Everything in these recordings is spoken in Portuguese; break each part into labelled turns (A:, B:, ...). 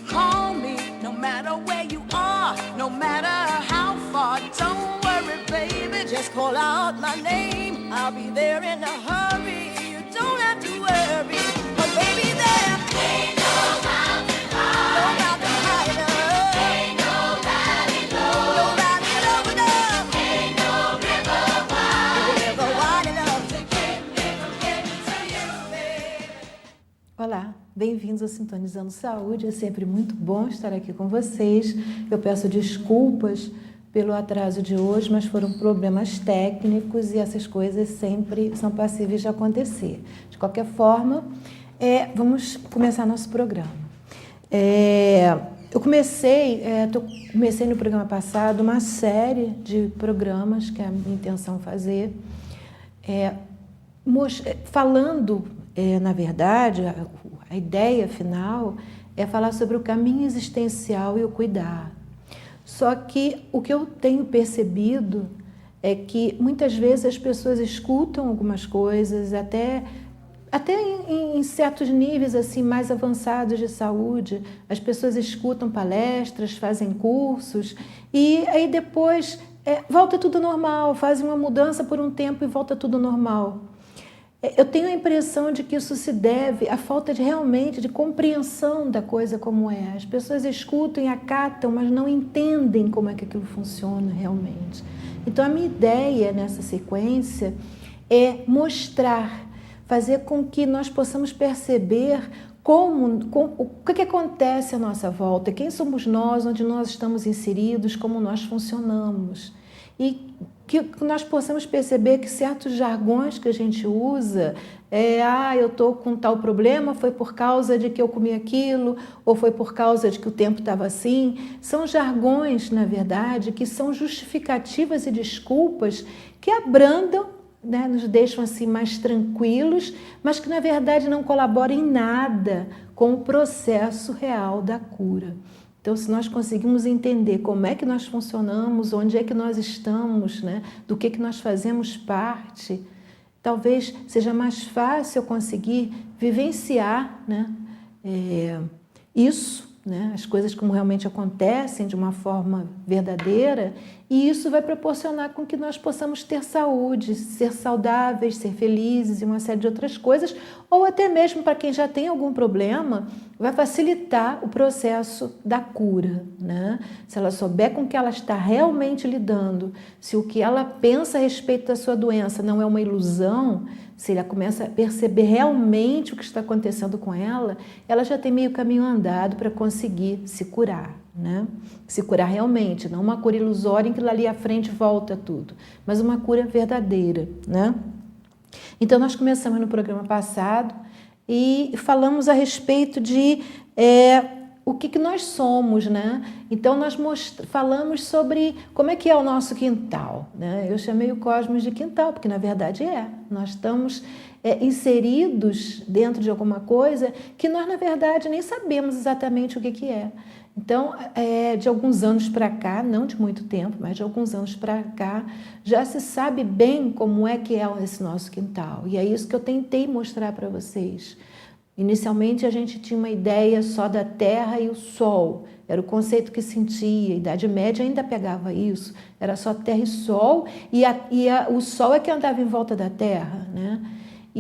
A: call me, no matter where you are, no matter how far. Don't worry, baby, just call out my name. I'll be there in a hurry. You don't have to worry, but baby, there ain't no mountain high enough, ain't no valley low enough, ain't no river wide enough to keep me from getting to you, baby.
B: Olá, bem-vindos ao Sintonizando Saúde. É sempre muito bom estar aqui com vocês. Eu peço desculpas pelo atraso de hoje, mas foram problemas técnicos e essas coisas sempre são passíveis de acontecer. De qualquer forma, vamos começar nosso programa. Eu comecei no programa passado uma série de programas que é a minha intenção fazer, falando, na verdade, a ideia final é falar sobre o caminho existencial e o cuidar. Só que o que eu tenho percebido é que muitas vezes as pessoas escutam algumas coisas, até em certos níveis assim mais avançados de saúde, as pessoas escutam palestras, fazem cursos e aí depois volta tudo normal, fazem uma mudança por um tempo e volta tudo normal. Eu tenho a impressão de que isso se deve à falta realmente de compreensão da coisa como é. As pessoas escutam e acatam, mas não entendem como é que aquilo funciona realmente. Então, a minha ideia nessa sequência é mostrar, fazer com que nós possamos perceber o que acontece à nossa volta, quem somos nós, onde nós estamos inseridos, como nós funcionamos. E que nós possamos perceber que certos jargões que a gente usa, eu estou com tal problema, foi por causa de que eu comi aquilo, ou foi por causa de que o tempo estava assim, são jargões, na verdade, que são justificativas e desculpas que abrandam, né, nos deixam assim mais tranquilos, mas que na verdade não colaboram em nada com o processo real da cura. Então, se nós conseguimos entender como é que nós funcionamos, onde é que nós estamos, né, do que nós fazemos parte, talvez seja mais fácil eu conseguir vivenciar, né, isso, né, as coisas como realmente acontecem de uma forma verdadeira, e isso vai proporcionar com que nós possamos ter saúde, ser saudáveis, ser felizes e uma série de outras coisas, ou até mesmo para quem já tem algum problema, vai facilitar o processo da cura, né? Se ela souber com que ela está realmente lidando, se o que ela pensa a respeito da sua doença não é uma ilusão, se ela começa a perceber realmente o que está acontecendo com ela, ela já tem meio caminho andado para conseguir se curar, né? Se curar realmente, não uma cura ilusória em que lá ali à frente volta tudo, mas uma cura verdadeira, né? Então, nós começamos no programa passado e falamos a respeito de o que nós somos, né? Então, nós falamos sobre como é que é o nosso quintal, né? Eu chamei o cosmos de quintal, porque na verdade nós estamos inseridos dentro de alguma coisa que nós, na verdade, nem sabemos exatamente o que é. Então, de alguns anos para cá, não de muito tempo, mas de alguns anos para cá, já se sabe bem como é que é esse nosso quintal. E é isso que eu tentei mostrar para vocês. Inicialmente, a gente tinha uma ideia só da Terra e o Sol. Era o conceito que sentia. A Idade Média ainda pegava isso. Era só Terra e Sol, e o Sol é que andava em volta da Terra, né?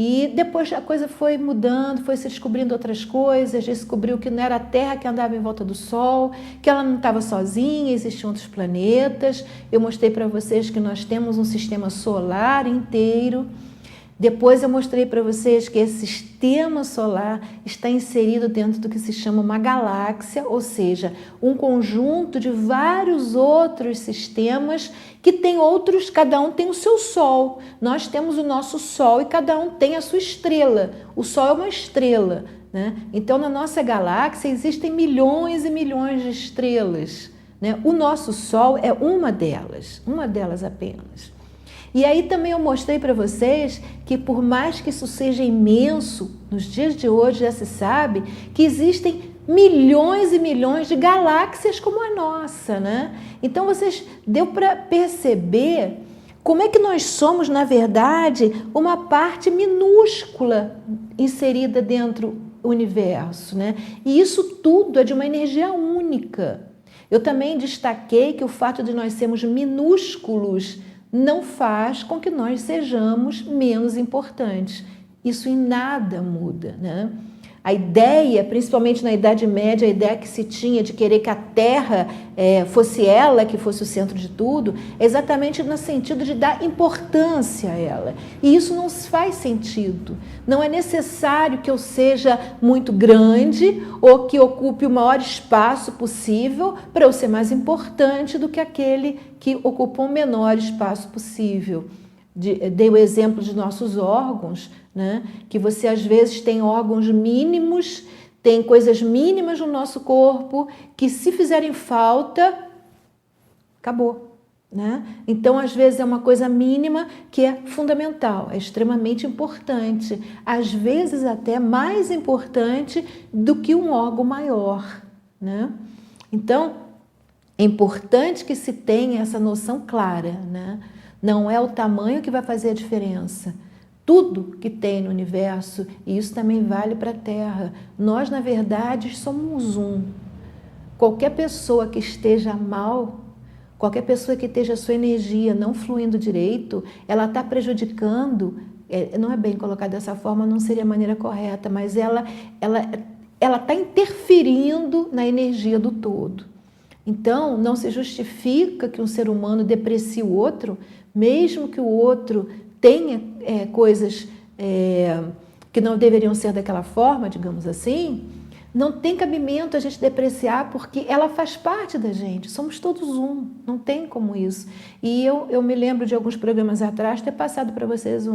B: E depois a coisa foi mudando, foi se descobrindo outras coisas, descobriu que não era a Terra que andava em volta do Sol, que ela não estava sozinha, existiam outros planetas. Eu mostrei para vocês que nós temos um sistema solar inteiro. Depois eu mostrei para vocês que esse sistema solar está inserido dentro do que se chama uma galáxia, ou seja, um conjunto de vários outros sistemas que tem outros, cada um tem o seu Sol. Nós temos o nosso Sol e cada um tem a sua estrela. O Sol é uma estrela, né? Então, na nossa galáxia existem milhões e milhões de estrelas, né? O nosso Sol é uma delas apenas. E aí também eu mostrei para vocês que por mais que isso seja imenso, nos dias de hoje já se sabe que existem milhões e milhões de galáxias como a nossa, né? Então deu para perceber como é que nós somos, na verdade, uma parte minúscula inserida dentro universo, né? E isso tudo é de uma energia única. Eu também destaquei que o fato de nós sermos minúsculos não faz com que nós sejamos menos importantes. Isso em nada muda, né? A ideia, principalmente na Idade Média, a ideia que se tinha de querer que a Terra fosse ela que fosse o centro de tudo, é exatamente no sentido de dar importância a ela. E isso não faz sentido. Não é necessário que eu seja muito grande ou que ocupe o maior espaço possível para eu ser mais importante do que aquele que ocupa o menor espaço possível. Dei o exemplo de nossos órgãos, né? Que você às vezes tem órgãos mínimos, tem coisas mínimas no nosso corpo que, se fizerem falta, acabou, né? Então, às vezes é uma coisa mínima que é fundamental, é extremamente importante, às vezes até mais importante do que um órgão maior, né? Então, é importante que se tenha essa noção clara, né? Não é o tamanho que vai fazer a diferença. Tudo que tem no universo, e isso também vale para a Terra, nós, na verdade, somos um. Qualquer pessoa que esteja mal, qualquer pessoa que esteja a sua energia não fluindo direito, ela está prejudicando, não é bem colocado dessa forma, não seria a maneira correta, mas ela está interferindo na energia do todo. Então, não se justifica que um ser humano deprecie o outro, mesmo que o outro tenha coisas que não deveriam ser daquela forma, digamos assim, não tem cabimento a gente depreciar, porque ela faz parte da gente, somos todos um, não tem como isso. E eu me lembro de alguns programas atrás ter passado para vocês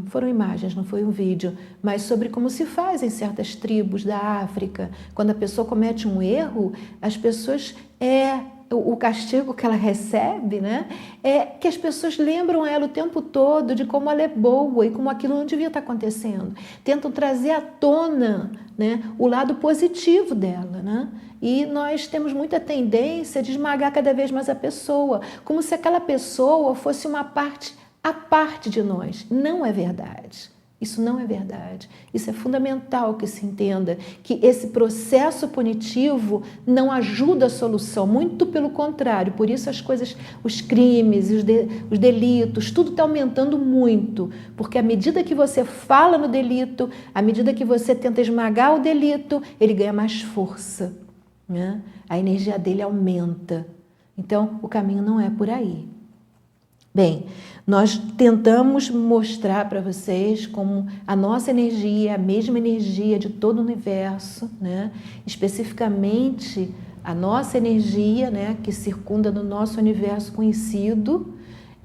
B: foram imagens, não foi um vídeo, mas sobre como se faz em certas tribos da África. Quando a pessoa comete um erro, as pessoas o castigo que ela recebe, né, é que as pessoas lembram ela o tempo todo de como ela é boa e como aquilo não devia estar acontecendo. Tentam trazer à tona, né, o lado positivo dela, né? E nós temos muita tendência de esmagar cada vez mais a pessoa, como se aquela pessoa fosse uma parte à parte de nós. Não é verdade. Isso não é verdade. Isso é fundamental que se entenda, que esse processo punitivo não ajuda a solução, muito pelo contrário. Por isso as coisas, os crimes, os delitos, tudo está aumentando muito, porque à medida que você fala no delito, à medida que você tenta esmagar o delito, ele ganha mais força, né? A energia dele aumenta. Então, o caminho não é por aí. Bem, nós tentamos mostrar para vocês como a nossa energia é a mesma energia de todo o universo, né? Especificamente a nossa energia, né, que circunda no nosso universo conhecido,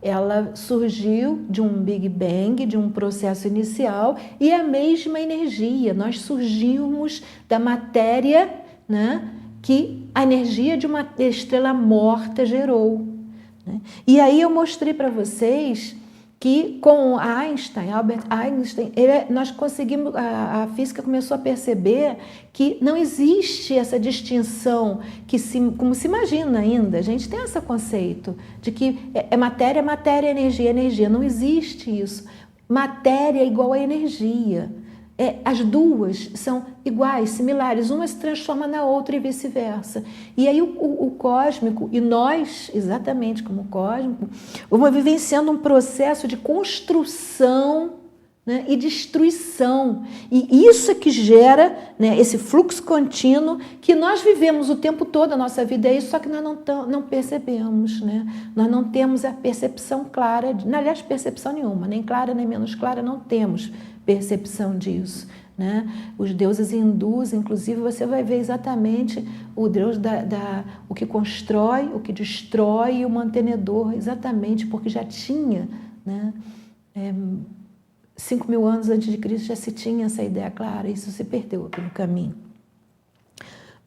B: ela surgiu de um Big Bang, de um processo inicial, e é a mesma energia. Nós surgimos da matéria, né, que a energia de uma estrela morta gerou. E aí eu mostrei para vocês que com Albert Einstein, nós conseguimos, a física começou a perceber que não existe essa distinção, como se imagina ainda, a gente tem esse conceito de que é matéria, energia, energia, não existe isso. Matéria é igual a energia. As duas são iguais, similares, uma se transforma na outra e vice-versa. E aí o cósmico, e nós, exatamente como o cósmico, vamos vivenciando um processo de construção, né, e destruição. E isso é que gera, né, esse fluxo contínuo que nós vivemos o tempo todo, a nossa vida é isso, só que nós não percebemos, né? Nós não temos a percepção clara, aliás, percepção nenhuma, nem clara nem menos clara, não temos percepção disso, né? Os deuses hindus, inclusive, você vai ver exatamente o Deus o que constrói, o que destrói e o mantenedor, exatamente, porque já tinha, né, 5.000 anos antes de Cristo já se tinha essa ideia clara, isso se perdeu pelo caminho.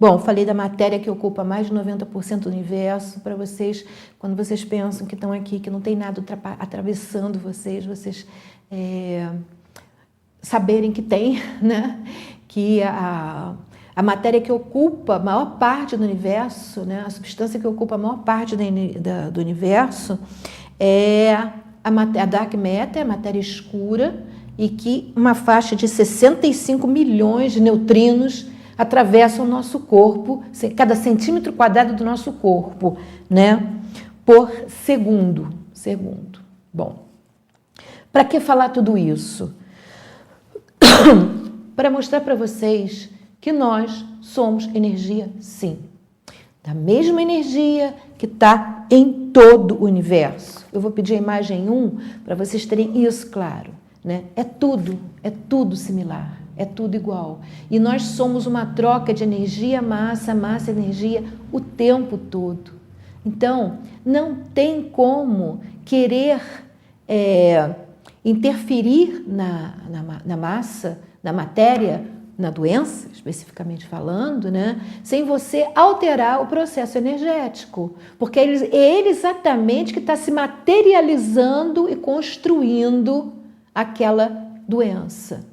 B: Bom, falei da matéria que ocupa mais de 90% do universo, para vocês, quando vocês pensam que estão aqui, que não tem nada atravessando vocês saberem que tem, né? Que a matéria que ocupa a maior parte do universo, né? A substância que ocupa a maior parte do universo é a dark matter, a matéria escura, e que uma faixa de 65 milhões de neutrinos atravessam o nosso corpo, cada centímetro quadrado do nosso corpo, né? Por segundo. Bom, para que falar tudo isso? Para mostrar para vocês que nós somos energia, sim. Da mesma energia que está em todo o universo. Eu vou pedir a imagem 1 para vocês terem isso claro, né? É tudo similar, é tudo igual. E nós somos uma troca de energia, massa, energia o tempo todo. Então, não tem como querer interferir na massa, na matéria, na doença, especificamente falando, né? Sem você alterar o processo energético. Porque é ele exatamente que está se materializando e construindo aquela doença.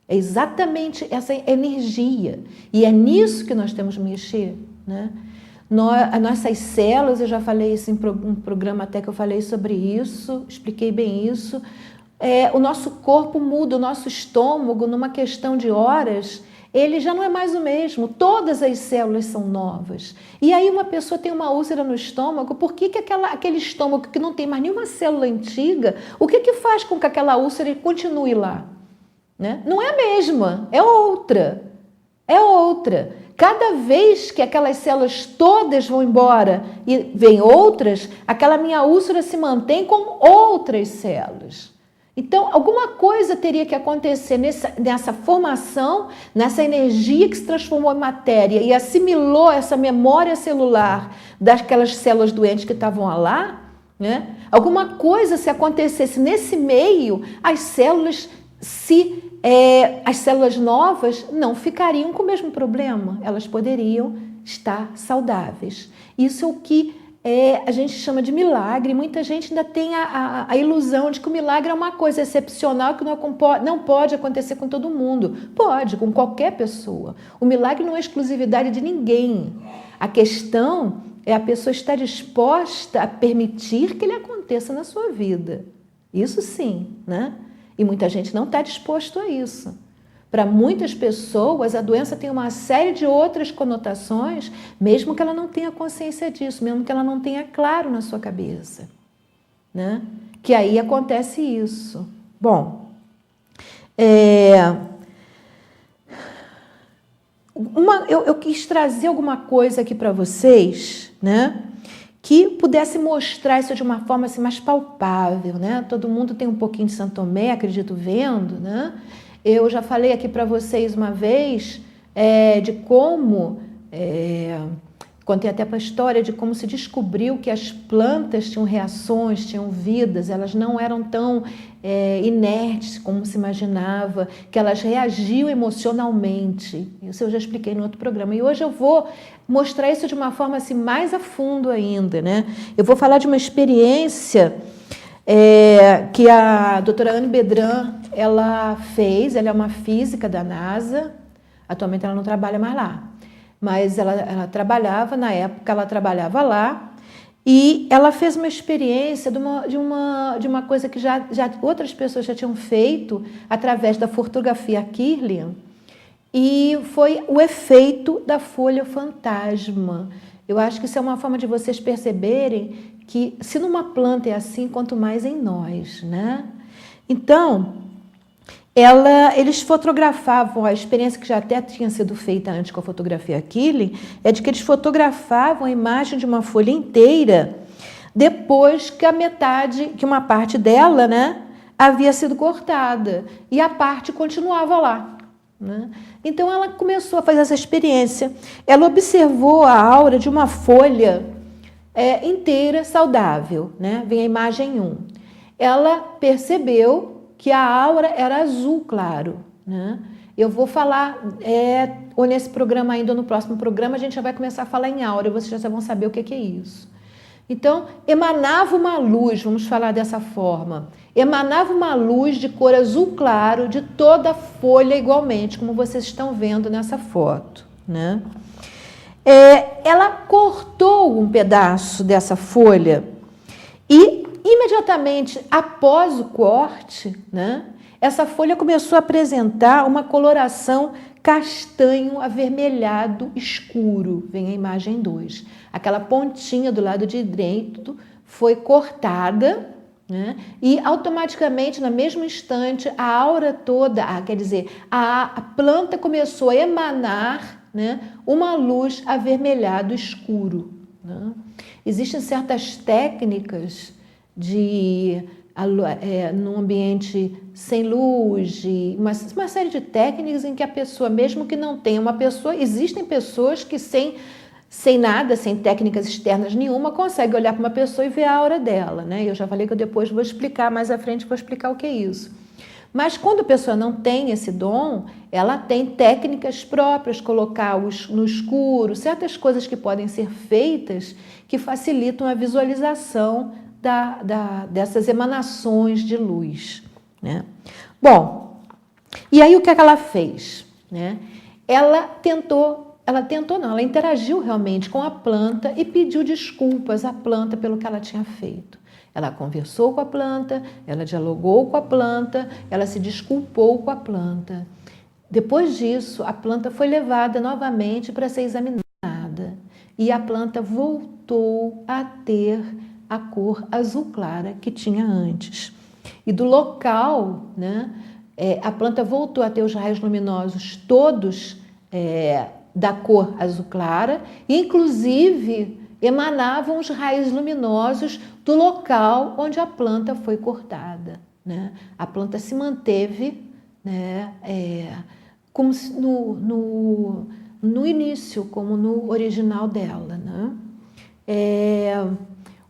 B: É exatamente essa energia. E é nisso que nós temos que mexer, né? As nossas células, eu já falei isso em um programa até que eu falei sobre isso, expliquei bem isso. O nosso corpo muda, o nosso estômago, numa questão de horas, ele já não é mais o mesmo. Todas as células são novas. E aí uma pessoa tem uma úlcera no estômago, por que aquele estômago que não tem mais nenhuma célula antiga, o que faz com que aquela úlcera continue lá? Né? Não é a mesma, é outra. É outra. Cada vez que aquelas células todas vão embora e vem outras, aquela minha úlcera se mantém com outras células. Então, alguma coisa teria que acontecer nessa formação, nessa energia que se transformou em matéria e assimilou essa memória celular daquelas células doentes que estavam lá, né? Alguma coisa, se acontecesse nesse meio, as células novas não ficariam com o mesmo problema, elas poderiam estar saudáveis. Isso é o que a gente chama de milagre. Muita gente ainda tem a ilusão de que o milagre é uma coisa excepcional que não pode acontecer com todo mundo. Pode, com qualquer pessoa. O milagre não é exclusividade de ninguém. A questão é a pessoa estar disposta a permitir que ele aconteça na sua vida. Isso sim, né? E muita gente não está disposto a isso. Para muitas pessoas, a doença tem uma série de outras conotações, mesmo que ela não tenha consciência disso, mesmo que ela não tenha claro na sua cabeça, né? Que aí acontece isso. Bom, eu quis trazer alguma coisa aqui para vocês, né? Que pudesse mostrar isso de uma forma assim, mais palpável, né? Todo mundo tem um pouquinho de Santo Tomé, acredito, vendo, né? Eu já falei aqui para vocês uma vez de como, contei até para a história de como se descobriu que as plantas tinham reações, tinham vidas, elas não eram tão inertes como se imaginava, que elas reagiam emocionalmente. Isso eu já expliquei no outro programa. E hoje eu vou mostrar isso de uma forma assim, mais a fundo ainda, né? Eu vou falar de uma experiência que a doutora Anne Bedran, ela fez. Ela é uma física da NASA, atualmente ela não trabalha mais lá, mas ela trabalhava, na época ela trabalhava lá, e ela fez uma experiência de uma coisa que já outras pessoas já tinham feito através da fotografia Kirlian, e foi o efeito da folha fantasma. Eu acho que isso é uma forma de vocês perceberem que se numa planta é assim, quanto mais em nós, né? Então, eles fotografavam, a experiência que já até tinha sido feita antes com a fotografia Kirlian, é de que eles fotografavam a imagem de uma folha inteira depois que uma parte dela, né, havia sido cortada e a parte continuava lá, né? Então ela começou a fazer essa experiência. Ela observou a aura de uma folha inteira saudável, né? Vem a imagem 1. Ela percebeu que a aura era azul claro, né? Eu vou falar, ou nesse programa ainda, ou no próximo programa, a gente já vai começar a falar em aura, vocês já vão saber o que é isso. Então, emanava uma luz, vamos falar dessa forma, emanava uma luz de cor azul claro de toda a folha igualmente, como vocês estão vendo nessa foto, né? Ela cortou um pedaço dessa folha e, imediatamente após o corte, né, essa folha começou a apresentar uma coloração castanho avermelhado escuro. Vem a imagem 2. Aquela pontinha do lado direito foi cortada, né? E automaticamente, no mesmo instante, a aura toda, quer dizer, a planta começou a emanar, né, uma luz avermelhado escuro, né? Existem certas técnicas num ambiente sem luz, uma série de técnicas em que a pessoa, mesmo que não tenha uma pessoa, existem pessoas que sem nada, sem técnicas externas nenhuma, conseguem olhar para uma pessoa e ver a aura dela, né? Eu já falei que eu depois vou explicar, mais à frente vou explicar o que é isso. Mas quando a pessoa não tem esse dom, ela tem técnicas próprias, colocar no escuro, certas coisas que podem ser feitas que facilitam a visualização dessas emanações de luz, né? Bom, e aí o que é que ela fez, né? Ela interagiu realmente com a planta e pediu desculpas à planta pelo que ela tinha feito. Ela conversou com a planta, ela dialogou com a planta, ela se desculpou com a planta. Depois disso, a planta foi levada novamente para ser examinada e a planta voltou a ter a cor azul clara que tinha antes. E do local, né, a planta voltou a ter os raios luminosos todos da cor azul clara, inclusive emanavam os raios luminosos do local onde a planta foi cortada, né? A planta se manteve, né, como no início, como no original dela, né?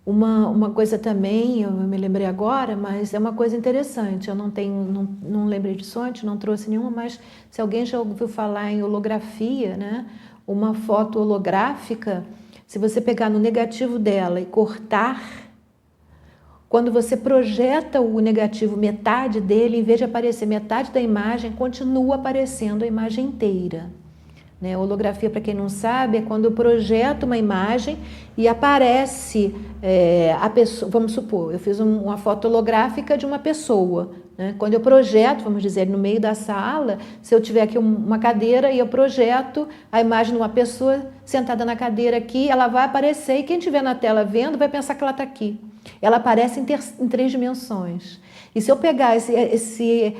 B: Uma coisa também, eu me lembrei agora, mas é uma coisa interessante, eu não lembrei disso antes, não trouxe nenhuma, mas se alguém já ouviu falar em holografia, né? Uma foto holográfica, se você pegar no negativo dela e cortar, quando você projeta o negativo, metade dele, em vez de aparecer metade da imagem, continua aparecendo a imagem inteira. Né? Holografia, para quem não sabe, é quando eu projeto uma imagem e aparece a pessoa. Vamos supor, eu fiz uma foto holográfica de uma pessoa. Né? Quando eu projeto, vamos dizer, no meio da sala, se eu tiver aqui uma cadeira e eu projeto a imagem de uma pessoa sentada na cadeira aqui, ela vai aparecer e quem estiver na tela vendo vai pensar que ela está aqui. Ela aparece em 3 dimensões. E se eu pegar esse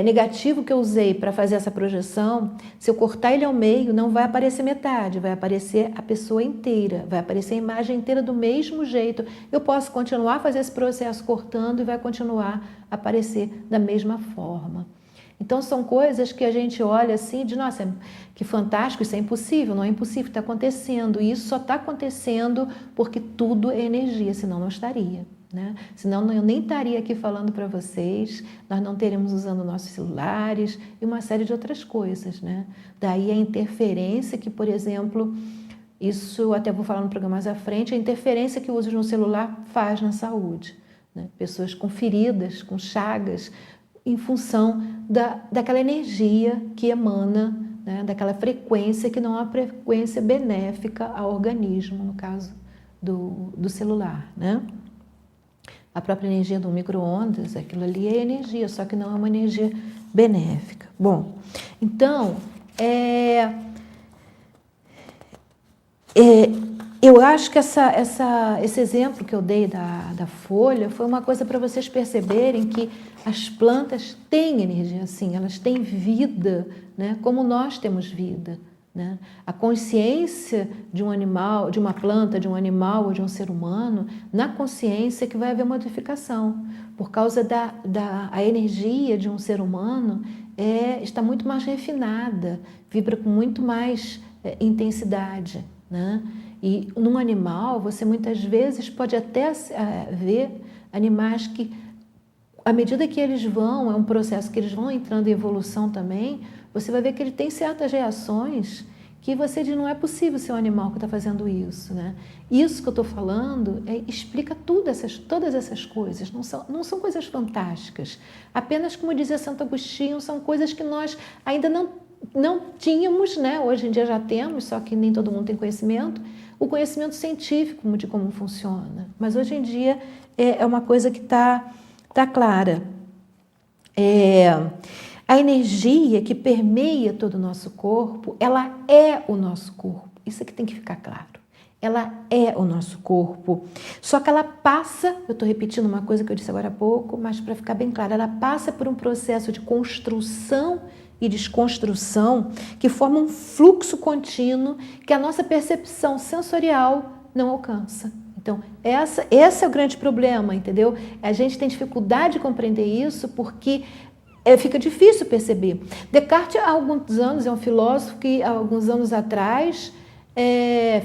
B: negativo que eu usei para fazer essa projeção, se eu cortar ele ao meio, não vai aparecer metade, vai aparecer a pessoa inteira, vai aparecer a imagem inteira do mesmo jeito. Eu posso continuar a fazer esse processo cortando e vai continuar a aparecer da mesma forma. Então, são coisas que a gente olha assim, de nossa, que fantástico, isso é impossível, não é impossível, está acontecendo. E isso só está acontecendo porque tudo é energia, senão não estaria. Né? Senão eu nem estaria aqui falando para vocês, nós não teríamos usando nossos celulares e uma série de outras coisas. Né? Daí a interferência que, por exemplo, isso até vou falar no programa mais à frente, a interferência que o uso de um celular faz na saúde. Né? Pessoas com feridas, com chagas, em função daquela energia que emana, né, daquela frequência que não é uma frequência benéfica ao organismo, no caso do celular. Né? A própria energia do micro-ondas, aquilo ali é energia, só que não é uma energia benéfica. Bom, então, eu acho que esse exemplo que eu dei da folha foi uma coisa para vocês perceberem que as plantas têm energia, sim, elas têm vida, né, como nós temos vida. Né? A consciência de um animal, de uma planta, de um animal ou de um ser humano, na consciência que vai haver modificação. Por causa a energia de um ser humano está muito mais refinada, vibra com muito mais intensidade. Né? E num animal, você muitas vezes pode até ver animais que, à medida que eles vão, é um processo que eles vão entrando em evolução também, você vai ver que ele tem certas reações que você diz, não é possível ser um animal que está fazendo isso. Né? Isso que eu estou falando explica todas essas coisas, não são coisas fantásticas. Apenas, como dizia Santo Agostinho, são coisas que nós ainda não tínhamos, né? Hoje em dia já temos, só que nem todo mundo tem conhecimento, o conhecimento científico de como funciona. Mas hoje em dia é uma coisa que está clara. A energia que permeia todo o nosso corpo, ela é o nosso corpo. Isso é que tem que ficar claro. Ela é o nosso corpo. Só que ela passa, eu estou repetindo uma coisa que eu disse agora há pouco, mas para ficar bem claro, ela passa por um processo de construção e desconstrução que forma um fluxo contínuo que a nossa percepção sensorial não alcança. Então, esse é o grande problema, entendeu? A gente tem dificuldade de compreender isso porque fica difícil perceber. Descartes, há alguns anos, é um filósofo que, há alguns anos atrás,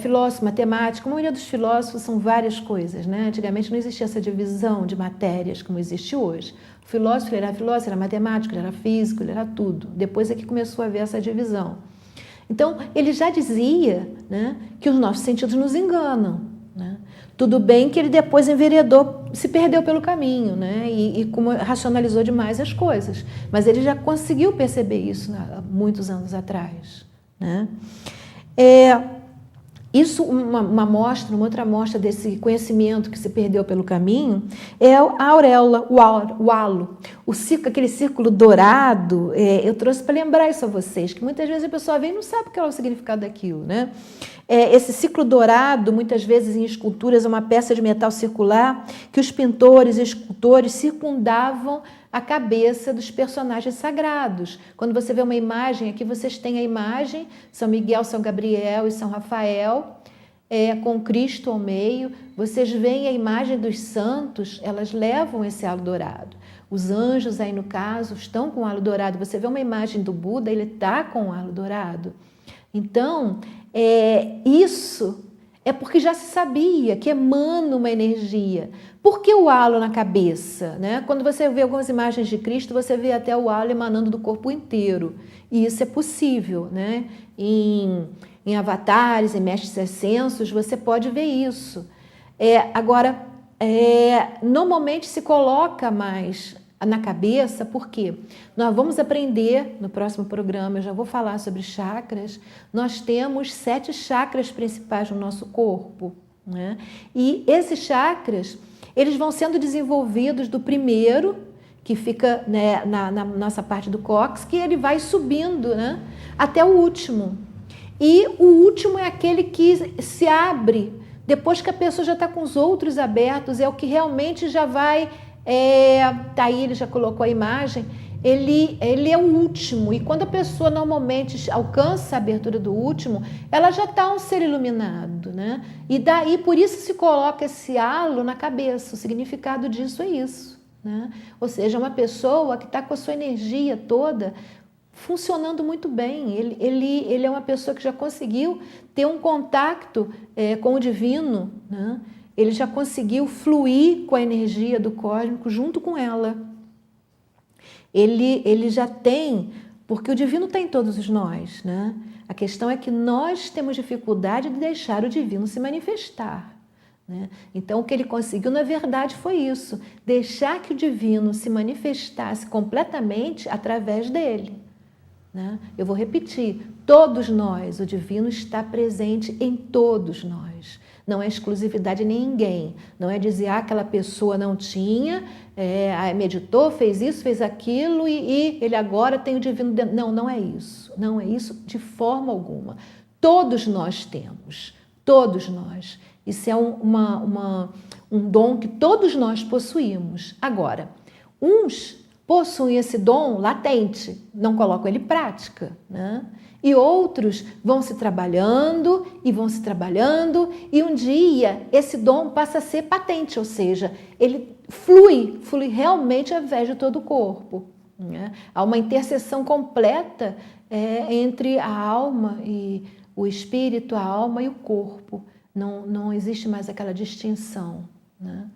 B: filósofo, matemático, a maioria dos filósofos são várias coisas, né? Antigamente não existia essa divisão de matérias como existe hoje. O filósofo, ele era matemático, ele era físico, ele era tudo. Depois é que começou a haver essa divisão. Então, ele já dizia, né, que os nossos sentidos nos enganam, né? Tudo bem que ele depois enveredou, se perdeu pelo caminho, né? E como racionalizou demais as coisas. Mas ele já conseguiu perceber isso há muitos anos atrás, né? Isso, uma outra amostra desse conhecimento que se perdeu pelo caminho é a auréola, o halo, aquele círculo dourado. Eu trouxe para lembrar isso a vocês, que muitas vezes a pessoa vem e não sabe qual é o significado daquilo, né? Esse ciclo dourado, muitas vezes em esculturas, é uma peça de metal circular que os pintores e escultores circundavam a cabeça dos personagens sagrados. Quando você vê uma imagem, aqui vocês têm a imagem, São Miguel, São Gabriel e São Rafael, com Cristo ao meio. Vocês veem a imagem dos santos, elas levam esse halo dourado. Os anjos aí, no caso, estão com o halo dourado. Você vê uma imagem do Buda, ele está com o halo dourado. Então, isso é porque já se sabia que emana uma energia. Por que o halo na cabeça, né? Quando você vê algumas imagens de Cristo, você vê até o halo emanando do corpo inteiro. E isso é possível, né? Em avatares, em mestres ascensos, você pode ver isso. Agora, normalmente se coloca mais na cabeça, por quê? Nós vamos aprender, no próximo programa eu já vou falar sobre chakras, nós temos 7 chakras principais no nosso corpo, né? E esses chakras, eles vão sendo desenvolvidos do primeiro, que fica, né, na nossa parte do cóccix, que ele vai subindo, né, até o último. E o último é aquele que se abre, depois que a pessoa já está com os outros abertos, é o que realmente já vai... tá aí, ele já colocou a imagem, ele é o último, e quando a pessoa normalmente alcança a abertura do último, ela já está um ser iluminado, né? E daí, por isso se coloca esse halo na cabeça, o significado disso é isso, né? Ou seja, uma pessoa que está com a sua energia toda funcionando muito bem, ele é uma pessoa que já conseguiu ter um contato com o divino, né? Ele já conseguiu fluir com a energia do cósmico junto com ela. Ele já tem, porque o divino está em todos nós, né? A questão é que nós temos dificuldade de deixar o divino se manifestar, né? Então, o que ele conseguiu, na verdade, foi isso, deixar que o divino se manifestasse completamente através dele, né? Eu vou repetir, todos nós, o divino está presente em todos nós. Não é exclusividade de ninguém, não é dizer aquela pessoa não tinha, meditou, fez isso, fez aquilo e ele agora tem o divino dentro. Não, não é isso, não é isso de forma alguma. Todos nós temos, todos nós. Isso é um dom que todos nós possuímos. Agora, uns possuem esse dom latente, não colocam ele em prática, né? E outros vão se trabalhando e um dia esse dom passa a ser patente, ou seja, ele flui realmente através de todo o corpo, né? Há uma interseção completa entre a alma e o espírito, a alma e o corpo. Não existe mais aquela distinção, né?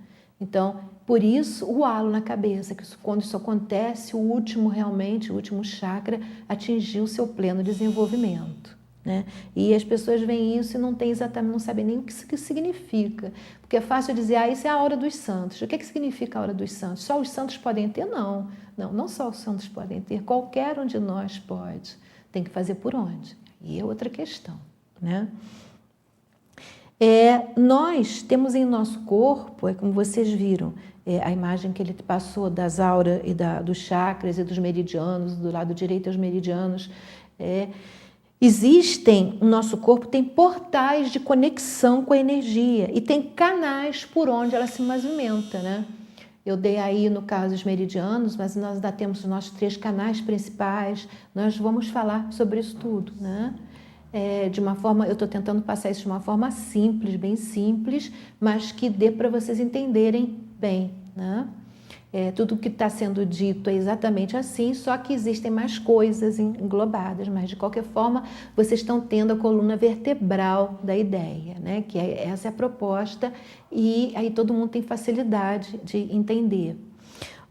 B: Então, por isso, o halo na cabeça, que quando isso acontece, o último chakra atingiu o seu pleno desenvolvimento, né? E as pessoas veem isso e não sabem nem o que isso significa. Porque é fácil dizer, isso é a aura dos santos. O que significa a aura dos santos? Só os santos podem ter? Não só os santos podem ter, qualquer um de nós pode. Tem que fazer por onde? E é outra questão, né? Nós temos em nosso corpo, como vocês viram, a imagem que ele passou das auras e dos chakras e dos meridianos, do lado direito os meridianos, existem, no nosso corpo, tem portais de conexão com a energia e tem canais por onde ela se movimenta, né? Eu dei aí, no caso, os meridianos, mas nós ainda temos os nossos 3 canais principais, nós vamos falar sobre isso tudo, né? De uma forma, eu estou tentando passar isso de uma forma simples, bem simples, mas que dê para vocês entenderem bem, né? Tudo que está sendo dito é exatamente assim, só que existem mais coisas englobadas, mas de qualquer forma vocês estão tendo a coluna vertebral da ideia, né? Que essa é a proposta e aí todo mundo tem facilidade de entender.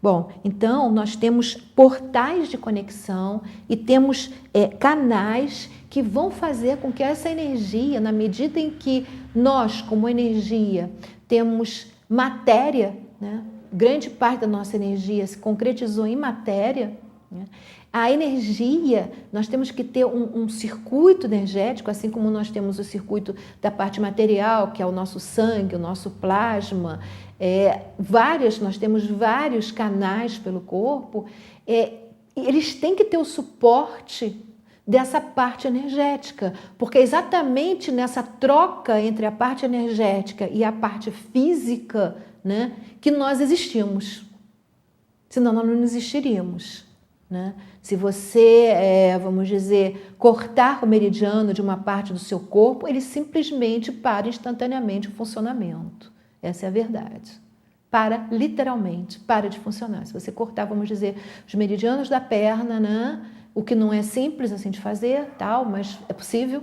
B: Bom, então nós temos portais de conexão e temos canais que vão fazer com que essa energia, na medida em que nós, como energia, temos matéria, né? Grande parte da nossa energia se concretizou em matéria, né? A energia, nós temos que ter um circuito energético, assim como nós temos o circuito da parte material, que é o nosso sangue, o nosso plasma, nós temos vários canais pelo corpo, eles têm que ter o suporte dessa parte energética, porque é exatamente nessa troca entre a parte energética e a parte física, né, que nós existimos. Senão nós não existiríamos, né? Se você, vamos dizer, cortar o meridiano de uma parte do seu corpo, ele simplesmente para instantaneamente o funcionamento. Essa é a verdade. Literalmente, para de funcionar. Se você cortar, vamos dizer, os meridianos da perna, né? O que não é simples assim de fazer, tal, mas é possível.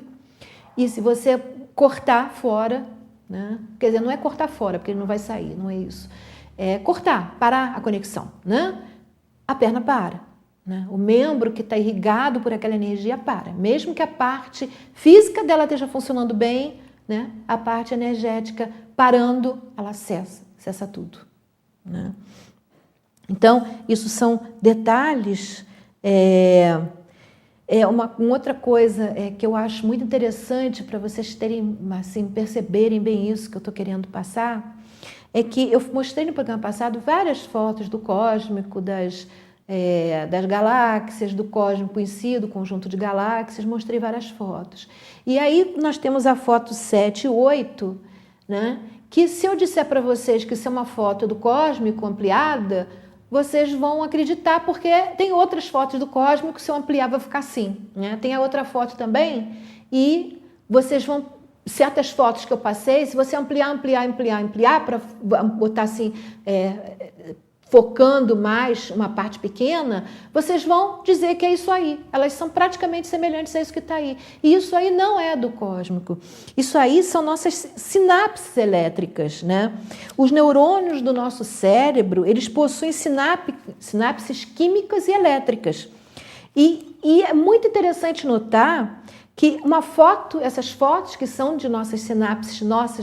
B: E se você cortar fora, né? Quer dizer, não é cortar fora, porque ele não vai sair, não é isso. É cortar, parar a conexão, né? A perna para, né? O membro que está irrigado por aquela energia para. Mesmo que a parte física dela esteja funcionando bem, né? A parte energética parando, ela cessa tudo, né? Então, isso são detalhes. Uma outra coisa que eu acho muito interessante para vocês terem, assim, perceberem bem isso que eu estou querendo passar, é que eu mostrei no programa passado várias fotos do cósmico, das galáxias, do cósmico em si, do conjunto de galáxias, mostrei várias fotos. E aí nós temos a foto 7 e 8, né? Que se eu disser para vocês que isso é uma foto do cósmico ampliada, vocês vão acreditar, porque tem outras fotos do cósmico, se eu ampliar vai ficar assim, né? Tem a outra foto também, e vocês vão, certas fotos que eu passei, se você ampliar, para botar assim, focando mais uma parte pequena, vocês vão dizer que é isso aí. Elas são praticamente semelhantes a isso que está aí. E isso aí não é do cósmico. Isso aí são nossas sinapses elétricas, né? Os neurônios do nosso cérebro, eles possuem sinapses químicas e elétricas. E é muito interessante notar que essas fotos que são de nossas sinapses,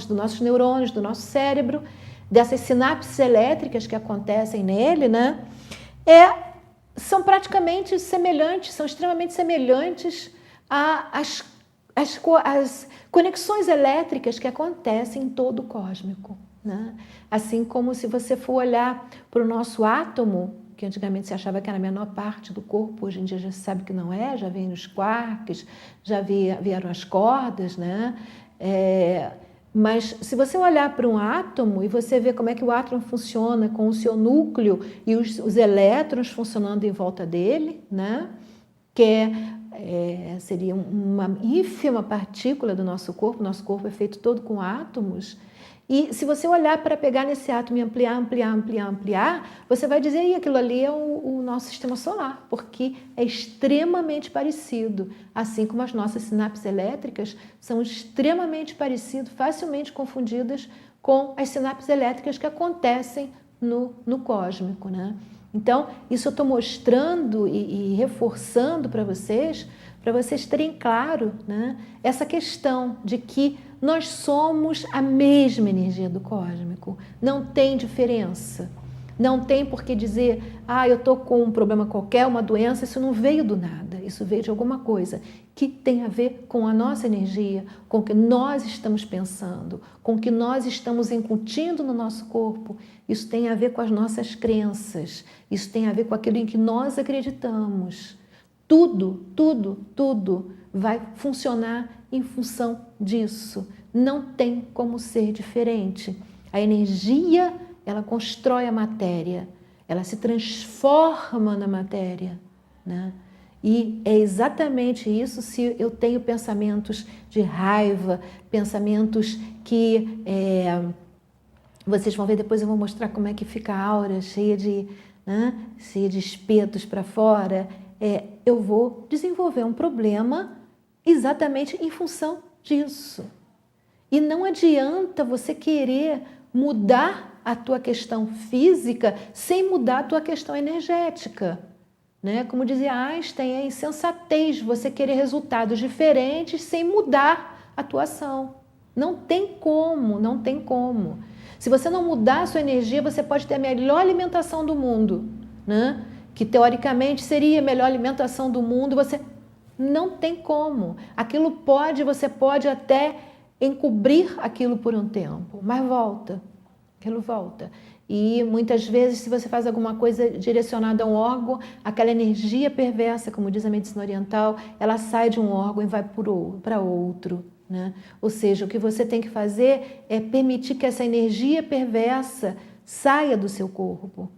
B: dos nossos neurônios, do nosso cérebro, dessas sinapses elétricas que acontecem nele, né, são praticamente semelhantes, são extremamente semelhantes às conexões elétricas que acontecem em todo o cósmico, né? Assim como se você for olhar para o nosso átomo, que antigamente se achava que era a menor parte do corpo, hoje em dia já se sabe que não é, já vem os quarks, já vieram as cordas, né? Mas se você olhar para um átomo e você ver como é que o átomo funciona com o seu núcleo e os elétrons funcionando em volta dele, né? Que seria uma ínfima partícula do nosso corpo é feito todo com átomos. E se você olhar para pegar nesse átomo e ampliar, você vai dizer que aquilo ali é o nosso sistema solar, porque é extremamente parecido, assim como as nossas sinapses elétricas são extremamente parecidas, facilmente confundidas com as sinapses elétricas que acontecem no cósmico, né? Então, isso eu estou mostrando e reforçando para vocês terem claro, né, essa questão de que nós somos a mesma energia do cósmico, não tem diferença. Não tem por que dizer, eu estou com um problema qualquer, uma doença, isso não veio do nada, isso veio de alguma coisa que tem a ver com a nossa energia, com o que nós estamos pensando, com o que nós estamos incutindo no nosso corpo. Isso tem a ver com as nossas crenças, isso tem a ver com aquilo em que nós acreditamos. Tudo, tudo, tudo vai funcionar em função disso. Não tem como ser diferente. A energia, ela constrói a matéria, ela se transforma na matéria, né? E é exatamente isso se eu tenho pensamentos de raiva, pensamentos que... vocês vão ver depois, eu vou mostrar como é que fica a aura cheia de espetos para fora. Eu vou desenvolver um problema exatamente em função disso. E não adianta você querer mudar a tua questão física sem mudar a tua questão energética, né? Como dizia Einstein, é insensatez você querer resultados diferentes sem mudar a tua ação. Não tem como, não tem como. Se você não mudar a sua energia, você pode ter a melhor alimentação do mundo, né? Que teoricamente seria a melhor alimentação do mundo, você não tem como. Você pode até encobrir aquilo por um tempo, mas aquilo volta. E muitas vezes, se você faz alguma coisa direcionada a um órgão, aquela energia perversa, como diz a medicina oriental, ela sai de um órgão e vai para outro, né? Ou seja, o que você tem que fazer é permitir que essa energia perversa saia do seu corpo.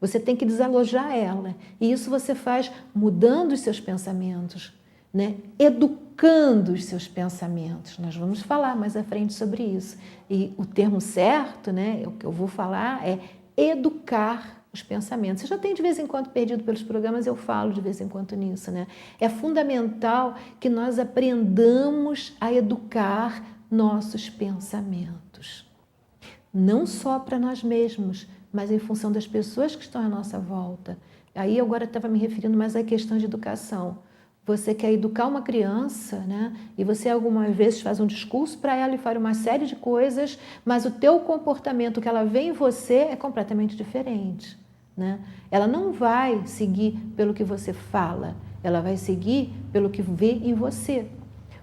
B: Você tem que desalojar ela. E isso você faz mudando os seus pensamentos, né? Educando os seus pensamentos. Nós vamos falar mais à frente sobre isso. E o termo certo, né, o que eu vou falar é educar os pensamentos. Você já tem de vez em quando perdido pelos programas, eu falo de vez em quando nisso, né? É fundamental que nós aprendamos a educar nossos pensamentos. Não só para nós mesmos, mas em função das pessoas que estão à nossa volta. Aí agora eu estava me referindo mais à questão de educação. Você quer educar uma criança, né? E você algumas vezes faz um discurso para ela e faz uma série de coisas, mas o teu comportamento que ela vê em você é completamente diferente, né? Ela não vai seguir pelo que você fala, ela vai seguir pelo que vê em você.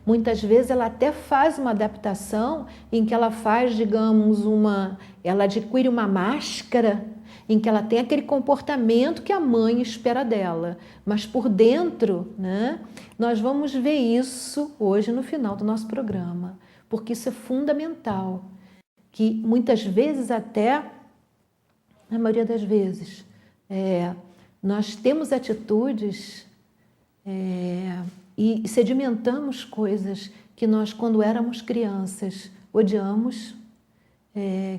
B: Muitas vezes ela até faz uma adaptação em que ela faz, digamos, ela adquire uma máscara em que ela tem aquele comportamento que a mãe espera dela. Mas por dentro, né, nós vamos ver isso hoje no final do nosso programa, porque isso é fundamental, que muitas vezes até, na maioria das vezes, nós temos atitudes e sedimentamos coisas que nós, quando éramos crianças, odiamos,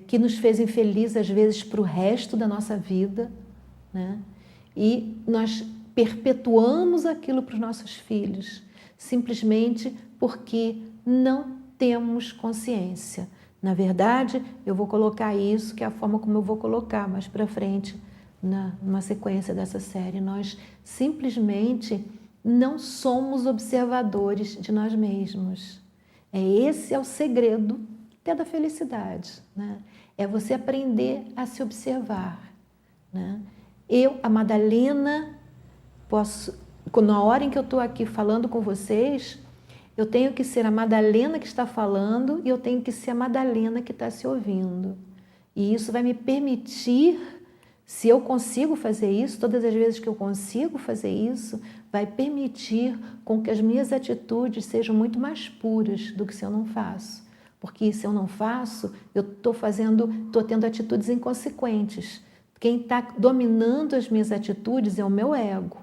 B: que nos fez infeliz às vezes para o resto da nossa vida, né? E nós perpetuamos aquilo para os nossos filhos, simplesmente porque não temos consciência. Na verdade, eu vou colocar isso, que é a forma como eu vou colocar mais para frente, numa sequência dessa série. Nós simplesmente não somos observadores de nós mesmos. Esse é o segredo até da felicidade, né? É você aprender a se observar, né? Eu, a Madalena, na hora em que eu estou aqui falando com vocês, eu tenho que ser a Madalena que está falando e eu tenho que ser a Madalena que está se ouvindo. E isso vai me permitir, se eu consigo fazer isso, todas as vezes que eu consigo fazer isso, vai permitir com que as minhas atitudes sejam muito mais puras do que se eu não faço. Porque se eu não faço, eu estou tendo atitudes inconsequentes. Quem está dominando as minhas atitudes é o meu ego,